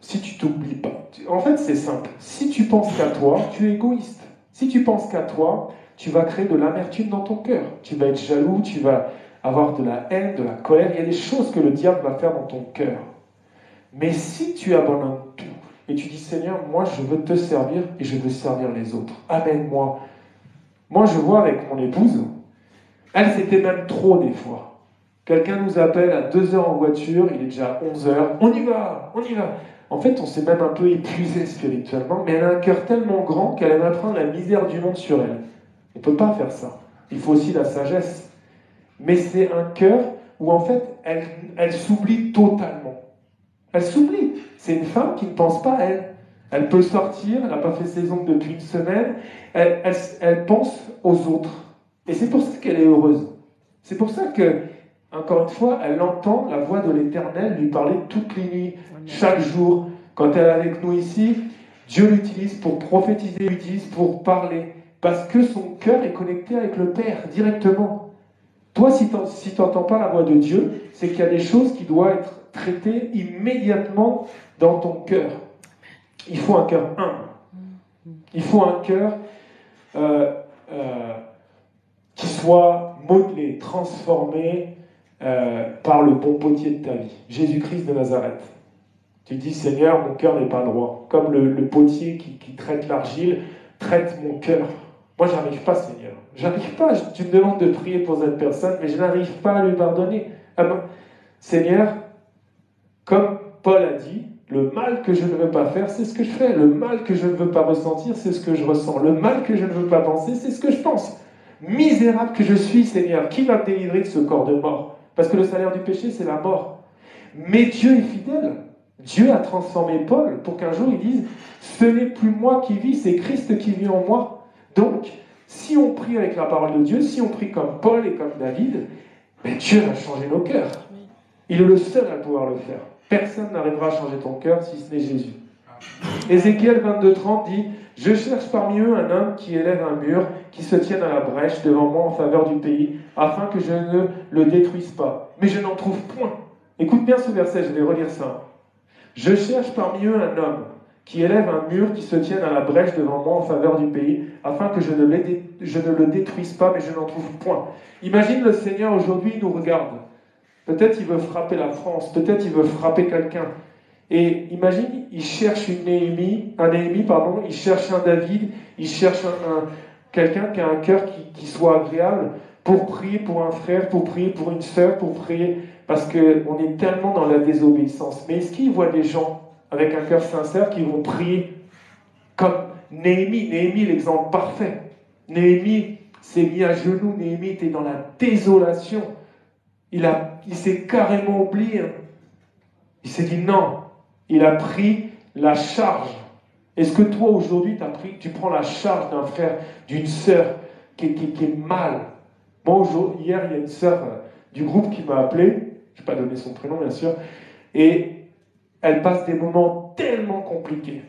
Si tu t'oublies pas, en fait c'est simple. Si tu penses qu'à toi, tu es égoïste. Si tu penses qu'à toi, tu vas créer de l'amertume dans ton cœur. Tu vas être jaloux, tu vas avoir de la haine, de la colère. Il y a des choses que le diable va faire dans ton cœur. Mais si tu abandonnes tout et tu dis Seigneur, moi je veux te servir et je veux servir les autres. Amène-moi. Moi je vois avec mon épouse, elle c'était même trop des fois. Quelqu'un nous appelle à 2h en voiture, il est déjà 11h, on y va. En fait, on s'est même un peu épuisé spirituellement, mais elle a un cœur tellement grand qu'elle aimerait prendre la misère du monde sur elle. On ne peut pas faire ça. Il faut aussi la sagesse. Mais c'est un cœur où en fait, elle s'oublie totalement. Elle s'oublie. C'est une femme qui ne pense pas à elle. Elle peut sortir, elle n'a pas fait ses ongles depuis une semaine, elle pense aux autres. Et c'est pour ça qu'elle est heureuse. C'est pour ça que, encore une fois, elle entend la voix de l'Éternel lui parler toutes les nuits, chaque jour. Quand elle est avec nous ici, Dieu l'utilise pour prophétiser, l'utilise pour parler. Parce que son cœur est connecté avec le Père, directement. Toi, si tu n'entends pas la voix de Dieu, c'est qu'il y a des choses qui doivent être traitées immédiatement dans ton cœur. Il faut un cœur humble. Il faut un cœur qui soit modelé, transformé par le bon potier de ta vie, Jésus-Christ de Nazareth. Tu dis, Seigneur, mon cœur n'est pas droit. Comme le potier qui traite l'argile, traite mon cœur. Moi, je n'arrive pas, Seigneur. J'arrive pas. Tu me demandes de prier pour cette personne, mais je n'arrive pas à lui pardonner. Seigneur, comme Paul a dit, le mal que je ne veux pas faire, c'est ce que je fais. Le mal que je ne veux pas ressentir, c'est ce que je ressens. Le mal que je ne veux pas penser, c'est ce que je pense. Misérable que je suis, Seigneur, qui va me délivrer de ce corps de mort? Parce que le salaire du péché, c'est la mort. Mais Dieu est fidèle. Dieu a transformé Paul pour qu'un jour il dise « Ce n'est plus moi qui vis, c'est Christ qui vit en moi. » Donc, si on prie avec la parole de Dieu, si on prie comme Paul et comme David, ben Dieu va changer nos cœurs. Il est le seul à pouvoir le faire. Personne n'arrivera à changer ton cœur si ce n'est Jésus. Ézéchiel 22:30 dit « Je cherche parmi eux un homme qui élève un mur, qui se tienne à la brèche devant moi en faveur du pays, afin que je ne le détruise pas. Mais je n'en trouve point. » Écoute bien ce verset, je vais relire ça. « Je cherche parmi eux un homme qui élève un mur, qui se tienne à la brèche devant moi en faveur du pays, afin que je ne le détruise pas, mais je n'en trouve point. » Imagine le Seigneur aujourd'hui, il nous regarde. Peut-être il veut frapper la France, peut-être il veut frapper quelqu'un. Et imagine, il cherche un Néhémie, il cherche un David, il cherche quelqu'un qui a un cœur qui soit agréable pour prier pour un frère, pour prier pour une sœur, pour prier, parce qu'on est tellement dans la désobéissance. Mais est-ce qu'il voit des gens avec un cœur sincère qui vont prier comme Néhémie? Néhémie, l'exemple parfait. Néhémie s'est mis à genoux, Néhémie était dans la désolation. Il s'est carrément oublié. Il s'est dit non. Il a pris la charge. Est-ce que toi, aujourd'hui, tu prends la charge d'un frère, d'une sœur qui est mal? Moi, hier, il y a une sœur du groupe qui m'a appelé. Je ne vais pas donner son prénom, bien sûr. Et elle passe des moments tellement compliqués.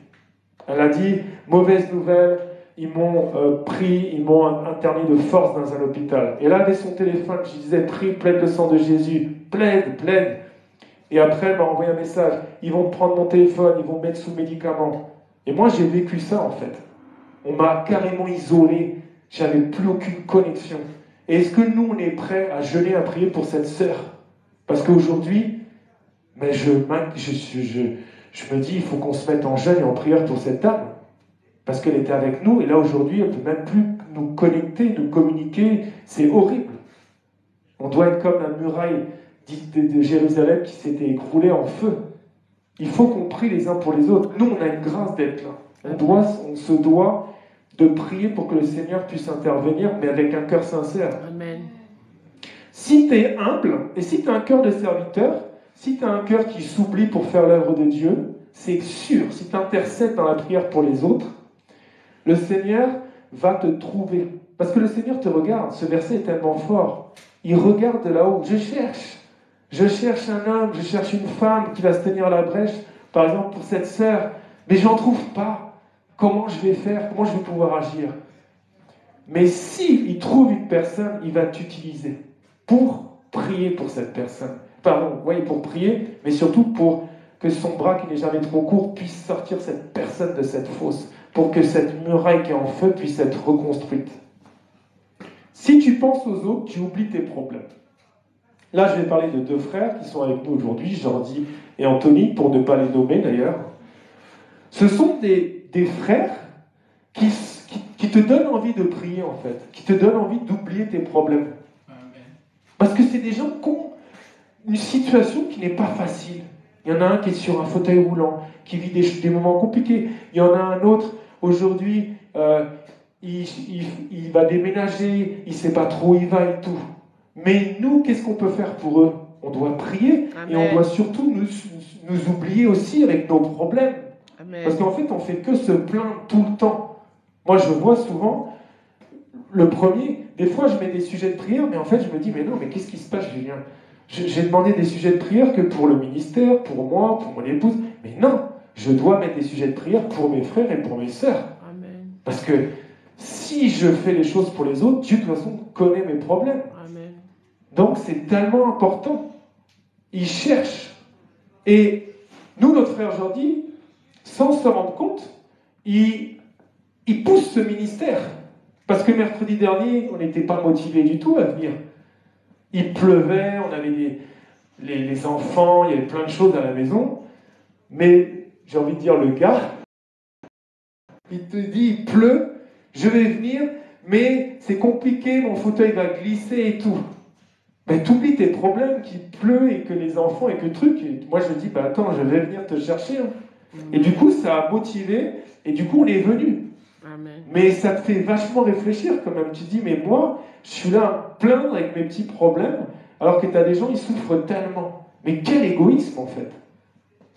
Elle a dit, mauvaise nouvelle, ils m'ont pris, ils m'ont interné de force dans un hôpital. Et là, elle avait son téléphone, je disais, prie, plaide le sang de Jésus. Plaide, plaide. Et après, elle m'a envoyé un message. Ils vont prendre mon téléphone, ils vont me mettre sous médicaments. Et moi, j'ai vécu ça, en fait. On m'a carrément isolé. J'avais plus aucune connexion. Et est-ce que nous, on est prêts à jeûner, à prier pour cette sœur? Parce qu'aujourd'hui, mais je me dis, il faut qu'on se mette en jeûne et en prière pour cette dame. Parce qu'elle était avec nous, et là, aujourd'hui, elle ne peut même plus nous connecter, nous communiquer. C'est horrible. On doit être comme la muraille de Jérusalem qui s'était écroulée en feu. Il faut qu'on prie les uns pour les autres. Nous, on a une grâce d'être là. On se doit de prier pour que le Seigneur puisse intervenir, mais avec un cœur sincère. Amen. Si tu es humble, et si tu as un cœur de serviteur, si tu as un cœur qui s'oublie pour faire l'œuvre de Dieu, c'est sûr, si tu intercèdes dans la prière pour les autres, le Seigneur va te trouver. Parce que le Seigneur te regarde. Ce verset est tellement fort. Il regarde de là-haut. Je cherche un homme, je cherche une femme qui va se tenir à la brèche, par exemple pour cette sœur, mais je n'en trouve pas. Comment je vais faire? Comment je vais pouvoir agir? Mais s'il trouve une personne, il va t'utiliser pour prier pour cette personne. Pour prier, mais surtout pour que son bras qui n'est jamais trop court puisse sortir cette personne de cette fosse, pour que cette muraille qui est en feu puisse être reconstruite. Si tu penses aux autres, tu oublies tes problèmes. Là, je vais parler de deux frères qui sont avec nous aujourd'hui, Jordi et Anthony, pour ne pas les nommer d'ailleurs. Ce sont des frères qui te donnent envie de prier, en fait, qui te donnent envie d'oublier tes problèmes. Parce que c'est des gens qui ont une situation qui n'est pas facile. Il y en a un qui est sur un fauteuil roulant, qui vit des moments compliqués. Il y en a un autre, aujourd'hui, il va déménager, il ne sait pas trop où il va et tout. Mais nous, qu'est-ce qu'on peut faire pour eux? On doit prier. Amen. Et on doit surtout nous oublier aussi avec nos problèmes. Amen. Parce qu'en fait, on ne fait que se plaindre tout le temps. Moi, je vois souvent, le premier, des fois, je mets des sujets de prière, mais en fait, je me dis, mais non, mais qu'est-ce qui se passe, Julien? J'ai demandé des sujets de prière que pour le ministère, pour moi, pour mon épouse. Mais non, je dois mettre des sujets de prière pour mes frères et pour mes sœurs. Amen. Parce que si je fais les choses pour les autres, Dieu, de toute façon, connaît mes problèmes. Amen. Donc, c'est tellement important. Il cherche. Et nous, notre frère Jordi, sans se rendre compte, il pousse ce ministère. Parce que mercredi dernier, on n'était pas motivés du tout à venir. Il pleuvait, on avait les enfants, il y avait plein de choses à la maison. Mais, j'ai envie de dire, le gars, il te dit, il pleut, je vais venir, mais c'est compliqué, mon fauteuil va glisser et tout. Mais t'oublies tes problèmes, qu'il pleut et que les enfants et que truc. Et moi, je dis, attends, je vais venir te chercher. Hein. Et du coup, ça a motivé, et du coup, on est venu. Amen. Mais ça te fait vachement réfléchir quand même. Tu te dis, mais moi, je suis là à me plaindre avec mes petits problèmes, alors que tu as des gens, ils souffrent tellement. Mais quel égoïsme, en fait.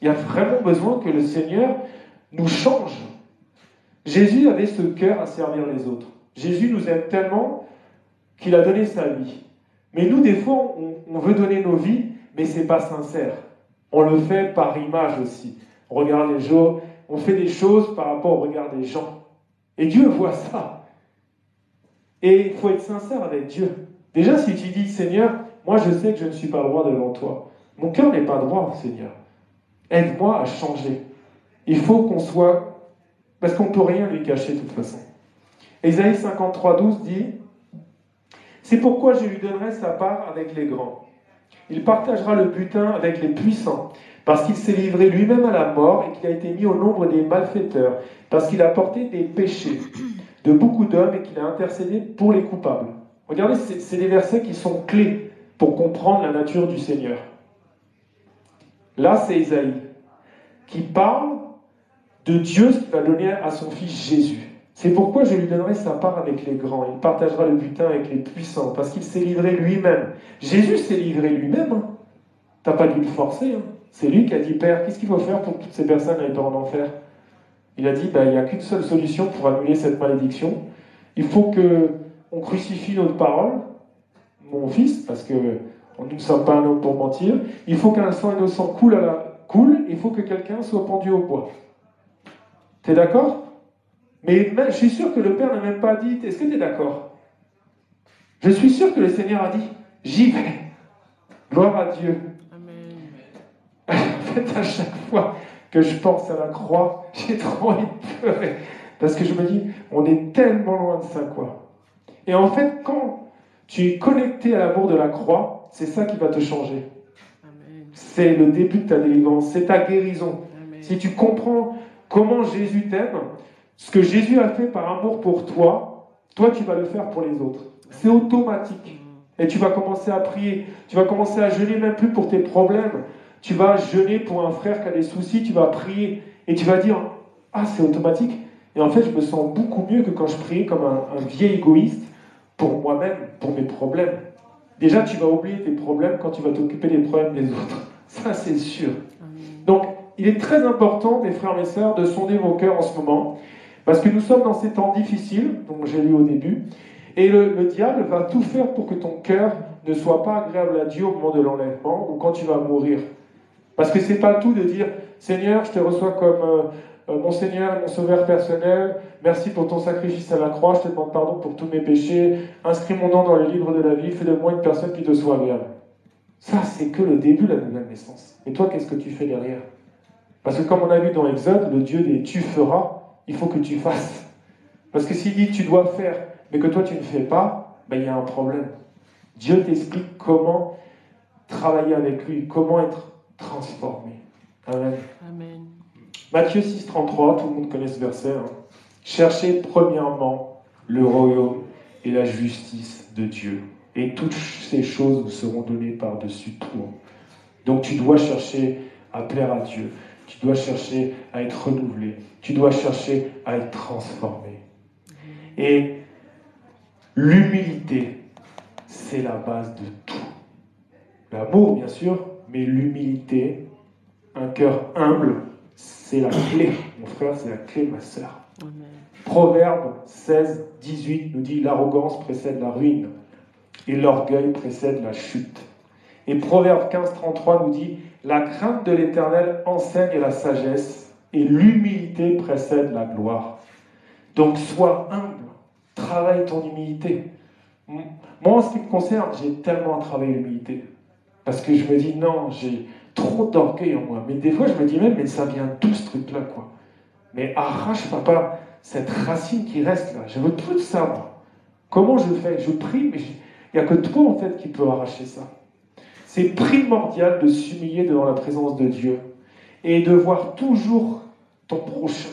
Il y a vraiment besoin que le Seigneur nous change. Jésus avait ce cœur à servir les autres. Jésus nous aime tellement qu'il a donné sa vie. Mais nous, des fois, on veut donner nos vies, mais ce n'est pas sincère. On le fait par image aussi. On regarde on fait des choses par rapport au regard des gens. Et Dieu voit ça. Et il faut être sincère avec Dieu. Déjà, si tu dis, Seigneur, moi je sais que je ne suis pas droit devant toi. Mon cœur n'est pas droit, Seigneur. Aide-moi à changer. Il faut qu'on soit... Parce qu'on ne peut rien lui cacher de toute façon. Ésaïe 53:12 dit, c'est pourquoi je lui donnerai sa part avec les grands. Il partagera le butin avec les puissants, parce qu'il s'est livré lui-même à la mort et qu'il a été mis au nombre des malfaiteurs, parce qu'il a porté des péchés de beaucoup d'hommes et qu'il a intercédé pour les coupables. Regardez, c'est des versets qui sont clés pour comprendre la nature du Seigneur. Là, c'est Ésaïe qui parle de Dieu qui va donner à son fils Jésus. C'est pourquoi je lui donnerai sa part avec les grands. Il partagera le butin avec les puissants, parce qu'il s'est livré lui-même. Jésus s'est livré lui-même. Hein. T'as pas dû le forcer. Hein. C'est lui qui a dit, Père, qu'est-ce qu'il faut faire pour que toutes ces personnes n'aillent pas en enfer? Il a dit, il n'y a qu'une seule solution pour annuler cette malédiction. Il faut qu'on crucifie notre parole, mon fils, parce que nous ne sommes pas un homme pour mentir. Il faut qu'un sang innocent coule, il faut que quelqu'un soit pendu au bois. T'es d'accord? Mais je suis sûr que le Père n'a même pas dit, est-ce que tu es d'accord? Je suis sûr que le Seigneur a dit, j'y vais. Gloire à Dieu. Amen. En fait, à chaque fois que je pense à la croix, j'ai trop envie de pleurer. Parce que je me dis, on est tellement loin de ça, quoi. Et en fait, quand tu es connecté à l'amour de la croix, c'est ça qui va te changer. Amen. C'est le début de ta délivrance, c'est ta guérison. Amen. Si tu comprends comment Jésus t'aime, ce que Jésus a fait par amour pour toi, toi tu vas le faire pour les autres. C'est automatique. Et tu vas commencer à prier, tu vas commencer à jeûner même plus pour tes problèmes. Tu vas jeûner pour un frère qui a des soucis, tu vas prier et tu vas dire, ah c'est automatique. Et en fait je me sens beaucoup mieux que quand je priais comme un vieil égoïste pour moi-même, pour mes problèmes. Déjà tu vas oublier tes problèmes quand tu vas t'occuper des problèmes des autres. Ça c'est sûr. Donc il est très important, mes frères et mes sœurs, de sonder vos cœurs en ce moment. Parce que nous sommes dans ces temps difficiles, dont j'ai lu au début, et le diable va tout faire pour que ton cœur ne soit pas agréable à Dieu au moment de l'enlèvement ou quand tu vas mourir. Parce que c'est pas tout de dire « Seigneur, je te reçois comme mon Seigneur et mon Sauveur personnel, merci pour ton sacrifice à la croix, je te demande pardon pour tous mes péchés, inscris mon nom dans le livre de la vie, fais de moi une personne qui te soit agréable. » Ça, c'est que le début de la nouvelle naissance. Et toi, qu'est-ce que tu fais derrière? Parce que comme on a vu dans Exode, le Dieu des « tu feras », il faut que tu fasses. Parce que s'il dit tu dois faire, mais que toi tu ne fais pas, il y a un problème. Dieu t'explique comment travailler avec lui, comment être transformé. Amen. Amen. Matthieu 6,33, tout le monde connaît ce verset. Hein. Cherchez premièrement le royaume et la justice de Dieu. Et toutes ces choses vous seront données par-dessus tout. Donc tu dois chercher à plaire à Dieu. Tu dois chercher à être renouvelé. Tu dois chercher à être transformé. Et l'humilité, c'est la base de tout. L'amour, bien sûr, mais l'humilité, un cœur humble, c'est la clé. Mon frère, c'est la clé, ma sœur. Amen. Proverbe 16, 18 nous dit « L'arrogance précède la ruine et l'orgueil précède la chute. » Et Proverbe 15, 33 nous dit « La crainte de l'Éternel enseigne la sagesse et l'humilité précède la gloire. » Donc sois humble, travaille ton humilité. Moi, en ce qui me concerne, j'ai tellement à travailler l'humilité. Parce que je me dis, non, j'ai trop d'orgueil en moi. Mais des fois, je me dis même, mais ça vient d'où ce truc-là, quoi? Mais arrache, papa, cette racine qui reste là. Je veux tout ça, moi. Comment je fais? Je prie, mais il n'y a que toi, en fait, qui peux arracher ça. C'est primordial de s'humilier devant la présence de Dieu et de voir toujours ton prochain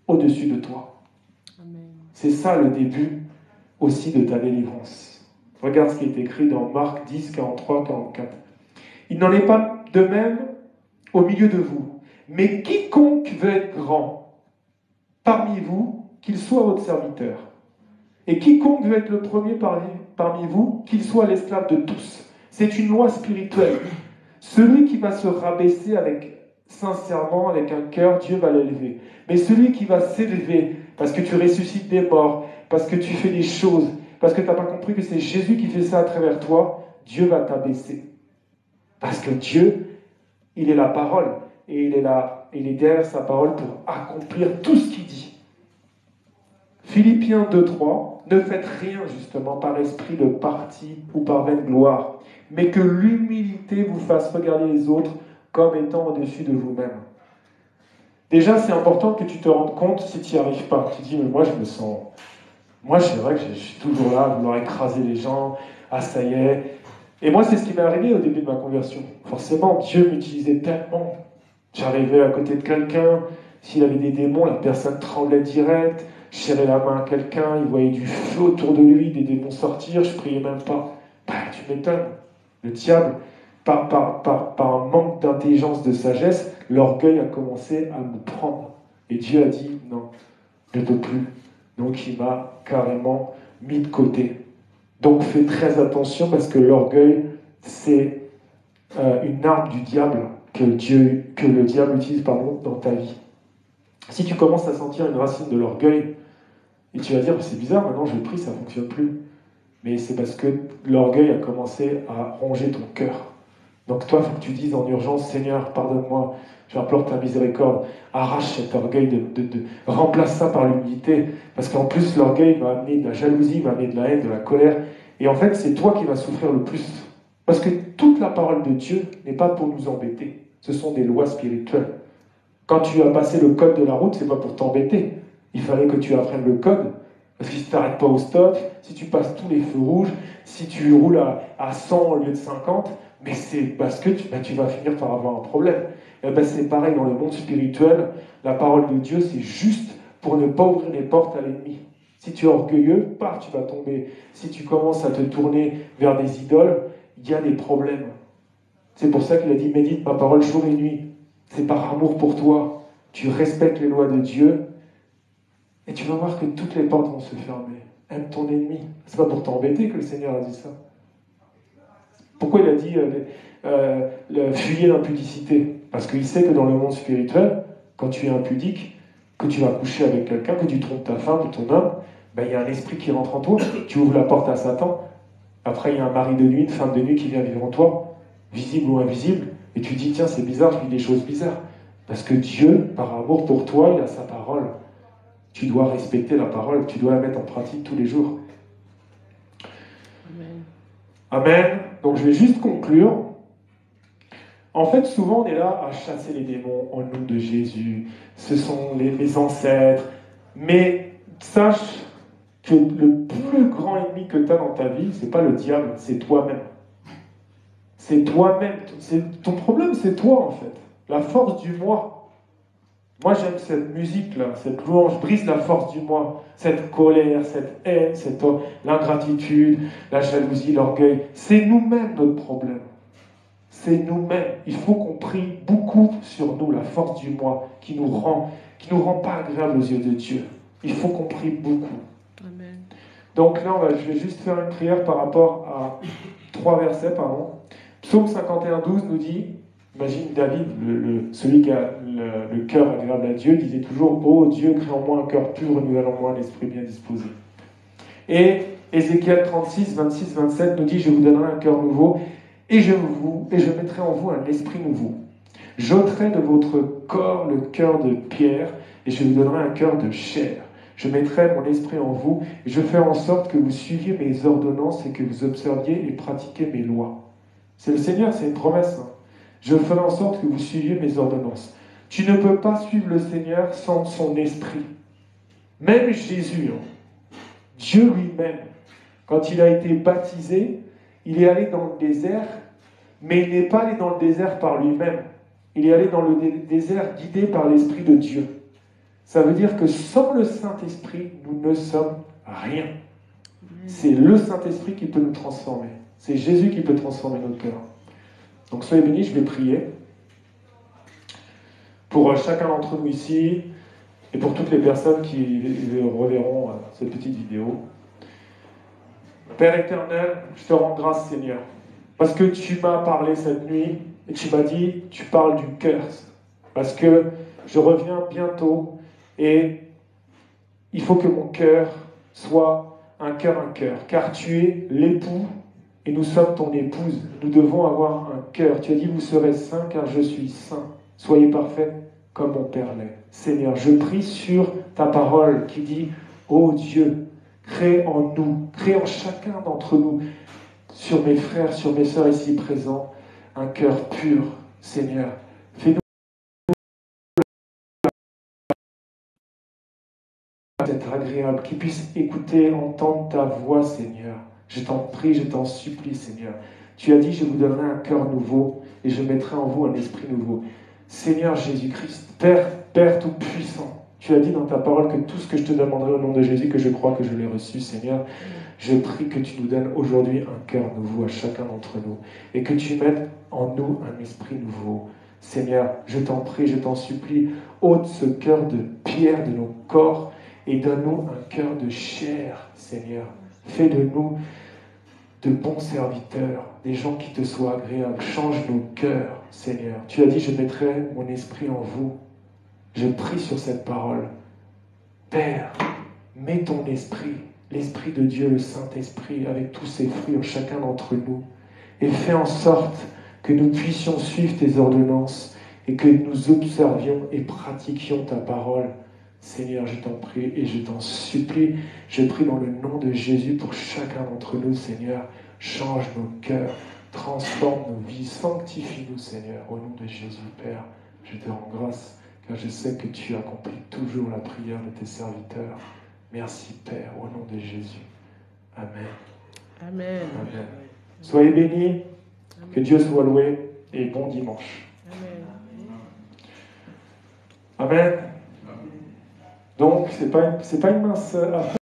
au-dessus de toi. Amen. C'est ça le début aussi de ta délivrance. Regarde ce qui est écrit dans Marc 10, 43, 44. Il n'en est pas de même au milieu de vous, mais quiconque veut être grand parmi vous, qu'il soit votre serviteur. Et quiconque veut être le premier parmi vous, qu'il soit l'esclave de tous. C'est une loi spirituelle. Celui qui va se rabaisser sincèrement, avec un cœur, Dieu va l'élever. Mais celui qui va s'élever, parce que tu ressuscites des morts, parce que tu fais des choses, parce que tu n'as pas compris que c'est Jésus qui fait ça à travers toi, Dieu va t'abaisser. Parce que Dieu, il est la parole. et il est là, il est derrière sa parole pour accomplir tout ce qu'il dit. Philippiens 2:3, ne faites rien justement par esprit de parti ou par vaine gloire, mais que l'humilité vous fasse regarder les autres comme étant au-dessus de vous-même. Déjà, c'est important que tu te rendes compte si tu n'y arrives pas. Tu dis, mais moi, je me sens... Moi, c'est vrai que je suis toujours là à vouloir écraser les gens. Ah, ça y est. Et moi, c'est ce qui m'est arrivé au début de ma conversion. Forcément, Dieu m'utilisait tellement. J'arrivais à côté de quelqu'un, s'il avait des démons, la personne tremblait direct. Je serrais la main à quelqu'un, il voyait du feu autour de lui, des démons sortir, je priais même pas. Bah, tu m'étonnes. Le diable, par un manque d'intelligence, de sagesse, l'orgueil a commencé à me prendre. Et Dieu a dit, non, je ne peux plus. Donc il m'a carrément mis de côté. Donc fais très attention parce que l'orgueil, c'est une arme du diable que le diable utilise dans ta vie. Si tu commences à sentir une racine de l'orgueil, et tu vas dire, c'est bizarre, maintenant je prie, ça ne fonctionne plus. Mais c'est parce que l'orgueil a commencé à ronger ton cœur. Donc toi, il faut que tu dises en urgence, Seigneur, pardonne-moi, j'implore ta miséricorde, arrache cet orgueil, remplace ça par l'humilité, parce qu'en plus l'orgueil va amener de la jalousie, va amener de la haine, de la colère, et en fait c'est toi qui vas souffrir le plus. Parce que toute la parole de Dieu n'est pas pour nous embêter, ce sont des lois spirituelles. Quand tu as passé le code de la route, c'est pas pour t'embêter, il fallait que tu apprennes le code, parce que si tu n'arrêtes pas au stop, si tu passes tous les feux rouges, si tu roules à 100 au lieu de 50, mais c'est parce que tu vas finir par avoir un problème. Et ben c'est pareil dans le monde spirituel, la parole de Dieu, c'est juste pour ne pas ouvrir les portes à l'ennemi. Si tu es orgueilleux, tu vas tomber. Si tu commences à te tourner vers des idoles, il y a des problèmes. C'est pour ça qu'il a dit, médite ma parole jour et nuit. C'est par amour pour toi. Tu respectes les lois de Dieu, et tu vas voir que toutes les portes vont se fermer. Aime ton ennemi. C'est pas pour t'embêter que le Seigneur a dit ça. Pourquoi il a dit fuyez l'impudicité? Parce qu'il sait que dans le monde spirituel, quand tu es impudique, que tu vas coucher avec quelqu'un, que tu trompes ta femme ou ton homme, ben, il y a un esprit qui rentre en toi. Tu ouvres la porte à Satan. Après, il y a un mari de nuit, une femme de nuit qui vient vivre en toi, visible ou invisible, et tu dis, tiens, c'est bizarre, je vis des choses bizarres. Parce que Dieu, par amour pour toi, il a sa parole. Tu dois respecter la parole, tu dois la mettre en pratique tous les jours. Amen. Amen. Donc je vais juste conclure. En fait, souvent on est là à chasser les démons au nom de Jésus. Ce sont les ancêtres. Mais sache que le plus grand ennemi que tu as dans ta vie, c'est pas le diable, c'est toi-même. C'est toi-même. Ton problème, c'est toi en fait. La force du moi. Moi, j'aime cette musique-là, cette louange brise la force du moi, cette colère, cette haine, l'ingratitude, la jalousie, l'orgueil. C'est nous-mêmes notre problème. C'est nous-mêmes. Il faut qu'on prie beaucoup sur nous, la force du moi, qui nous rend pas agréable aux yeux de Dieu. Il faut qu'on prie beaucoup. Amen. Donc là, je vais juste faire une prière par rapport à 3 versets, pardon. Psaume 51:12 nous dit, imagine David, celui qui a le cœur agréable à Dieu, disait toujours, ô Dieu, crée en moi un cœur pur, renouvelle en moi un esprit bien disposé. Et Ézéchiel 36, 26, 27 nous dit, je vous donnerai un cœur nouveau, et je mettrai en vous un esprit nouveau. J'ôterai de votre corps le cœur de pierre, et je vous donnerai un cœur de chair. Je mettrai mon esprit en vous, et je ferai en sorte que vous suiviez mes ordonnances, et que vous observiez et pratiquiez mes lois. C'est le Seigneur, c'est une promesse. Je ferai en sorte que vous suiviez mes ordonnances. Tu ne peux pas suivre le Seigneur sans son esprit. Même Jésus, Dieu lui-même, quand il a été baptisé, il est allé dans le désert, mais il n'est pas allé dans le désert par lui-même. Il est allé dans le désert guidé par l'Esprit de Dieu. Ça veut dire que sans le Saint-Esprit, nous ne sommes rien. C'est le Saint-Esprit qui peut nous transformer. C'est Jésus qui peut transformer notre cœur. Donc soyez bénis, je vais prier pour chacun d'entre nous ici et pour toutes les personnes qui reverront cette petite vidéo. Père éternel, je te rends grâce, Seigneur, parce que tu m'as parlé cette nuit et tu m'as dit, tu parles du cœur, parce que je reviens bientôt et il faut que mon cœur soit un cœur, car tu es l'époux et nous sommes ton épouse. Nous devons avoir un cœur. Tu as dit, vous serez saints car je suis saint. Soyez parfaits comme mon Père l'est. Seigneur, je prie sur ta parole qui dit, ô Dieu, crée en nous, crée en chacun d'entre nous, sur mes frères, sur mes sœurs ici présents, un cœur pur, Seigneur. Fais-nous être agréable, qu'ils puissent écouter, entendre ta voix, Seigneur. Je t'en prie, je t'en supplie, Seigneur. Tu as dit, je vous donnerai un cœur nouveau et je mettrai en vous un esprit nouveau. Seigneur Jésus-Christ, Père Tout-Puissant, tu as dit dans ta parole que tout ce que je te demanderai au nom de Jésus, que je crois que je l'ai reçu, Seigneur, je prie que tu nous donnes aujourd'hui un cœur nouveau à chacun d'entre nous et que tu mettes en nous un esprit nouveau. Seigneur, je t'en prie, je t'en supplie, ôte ce cœur de pierre de nos corps et donne-nous un cœur de chair, Seigneur. Fais de nous de bons serviteurs, des gens qui te soient agréables. Change nos cœurs, Seigneur. Tu as dit, je mettrai mon esprit en vous. Je prie sur cette parole. Père, mets ton esprit, l'Esprit de Dieu, le Saint-Esprit, avec tous ses fruits en chacun d'entre nous, et fais en sorte que nous puissions suivre tes ordonnances et que nous observions et pratiquions ta parole. Seigneur, je t'en prie et je t'en supplie. Je prie dans le nom de Jésus pour chacun d'entre nous, Seigneur. Change nos cœurs, transforme nos vies, sanctifie-nous, Seigneur. Au nom de Jésus, Père, je te rends grâce, car je sais que tu accomplis toujours la prière de tes serviteurs. Merci, Père, au nom de Jésus. Amen. Amen. Amen. Soyez bénis, que Dieu soit loué, et bon dimanche. Amen. Amen. Donc, c'est pas une mince affaire.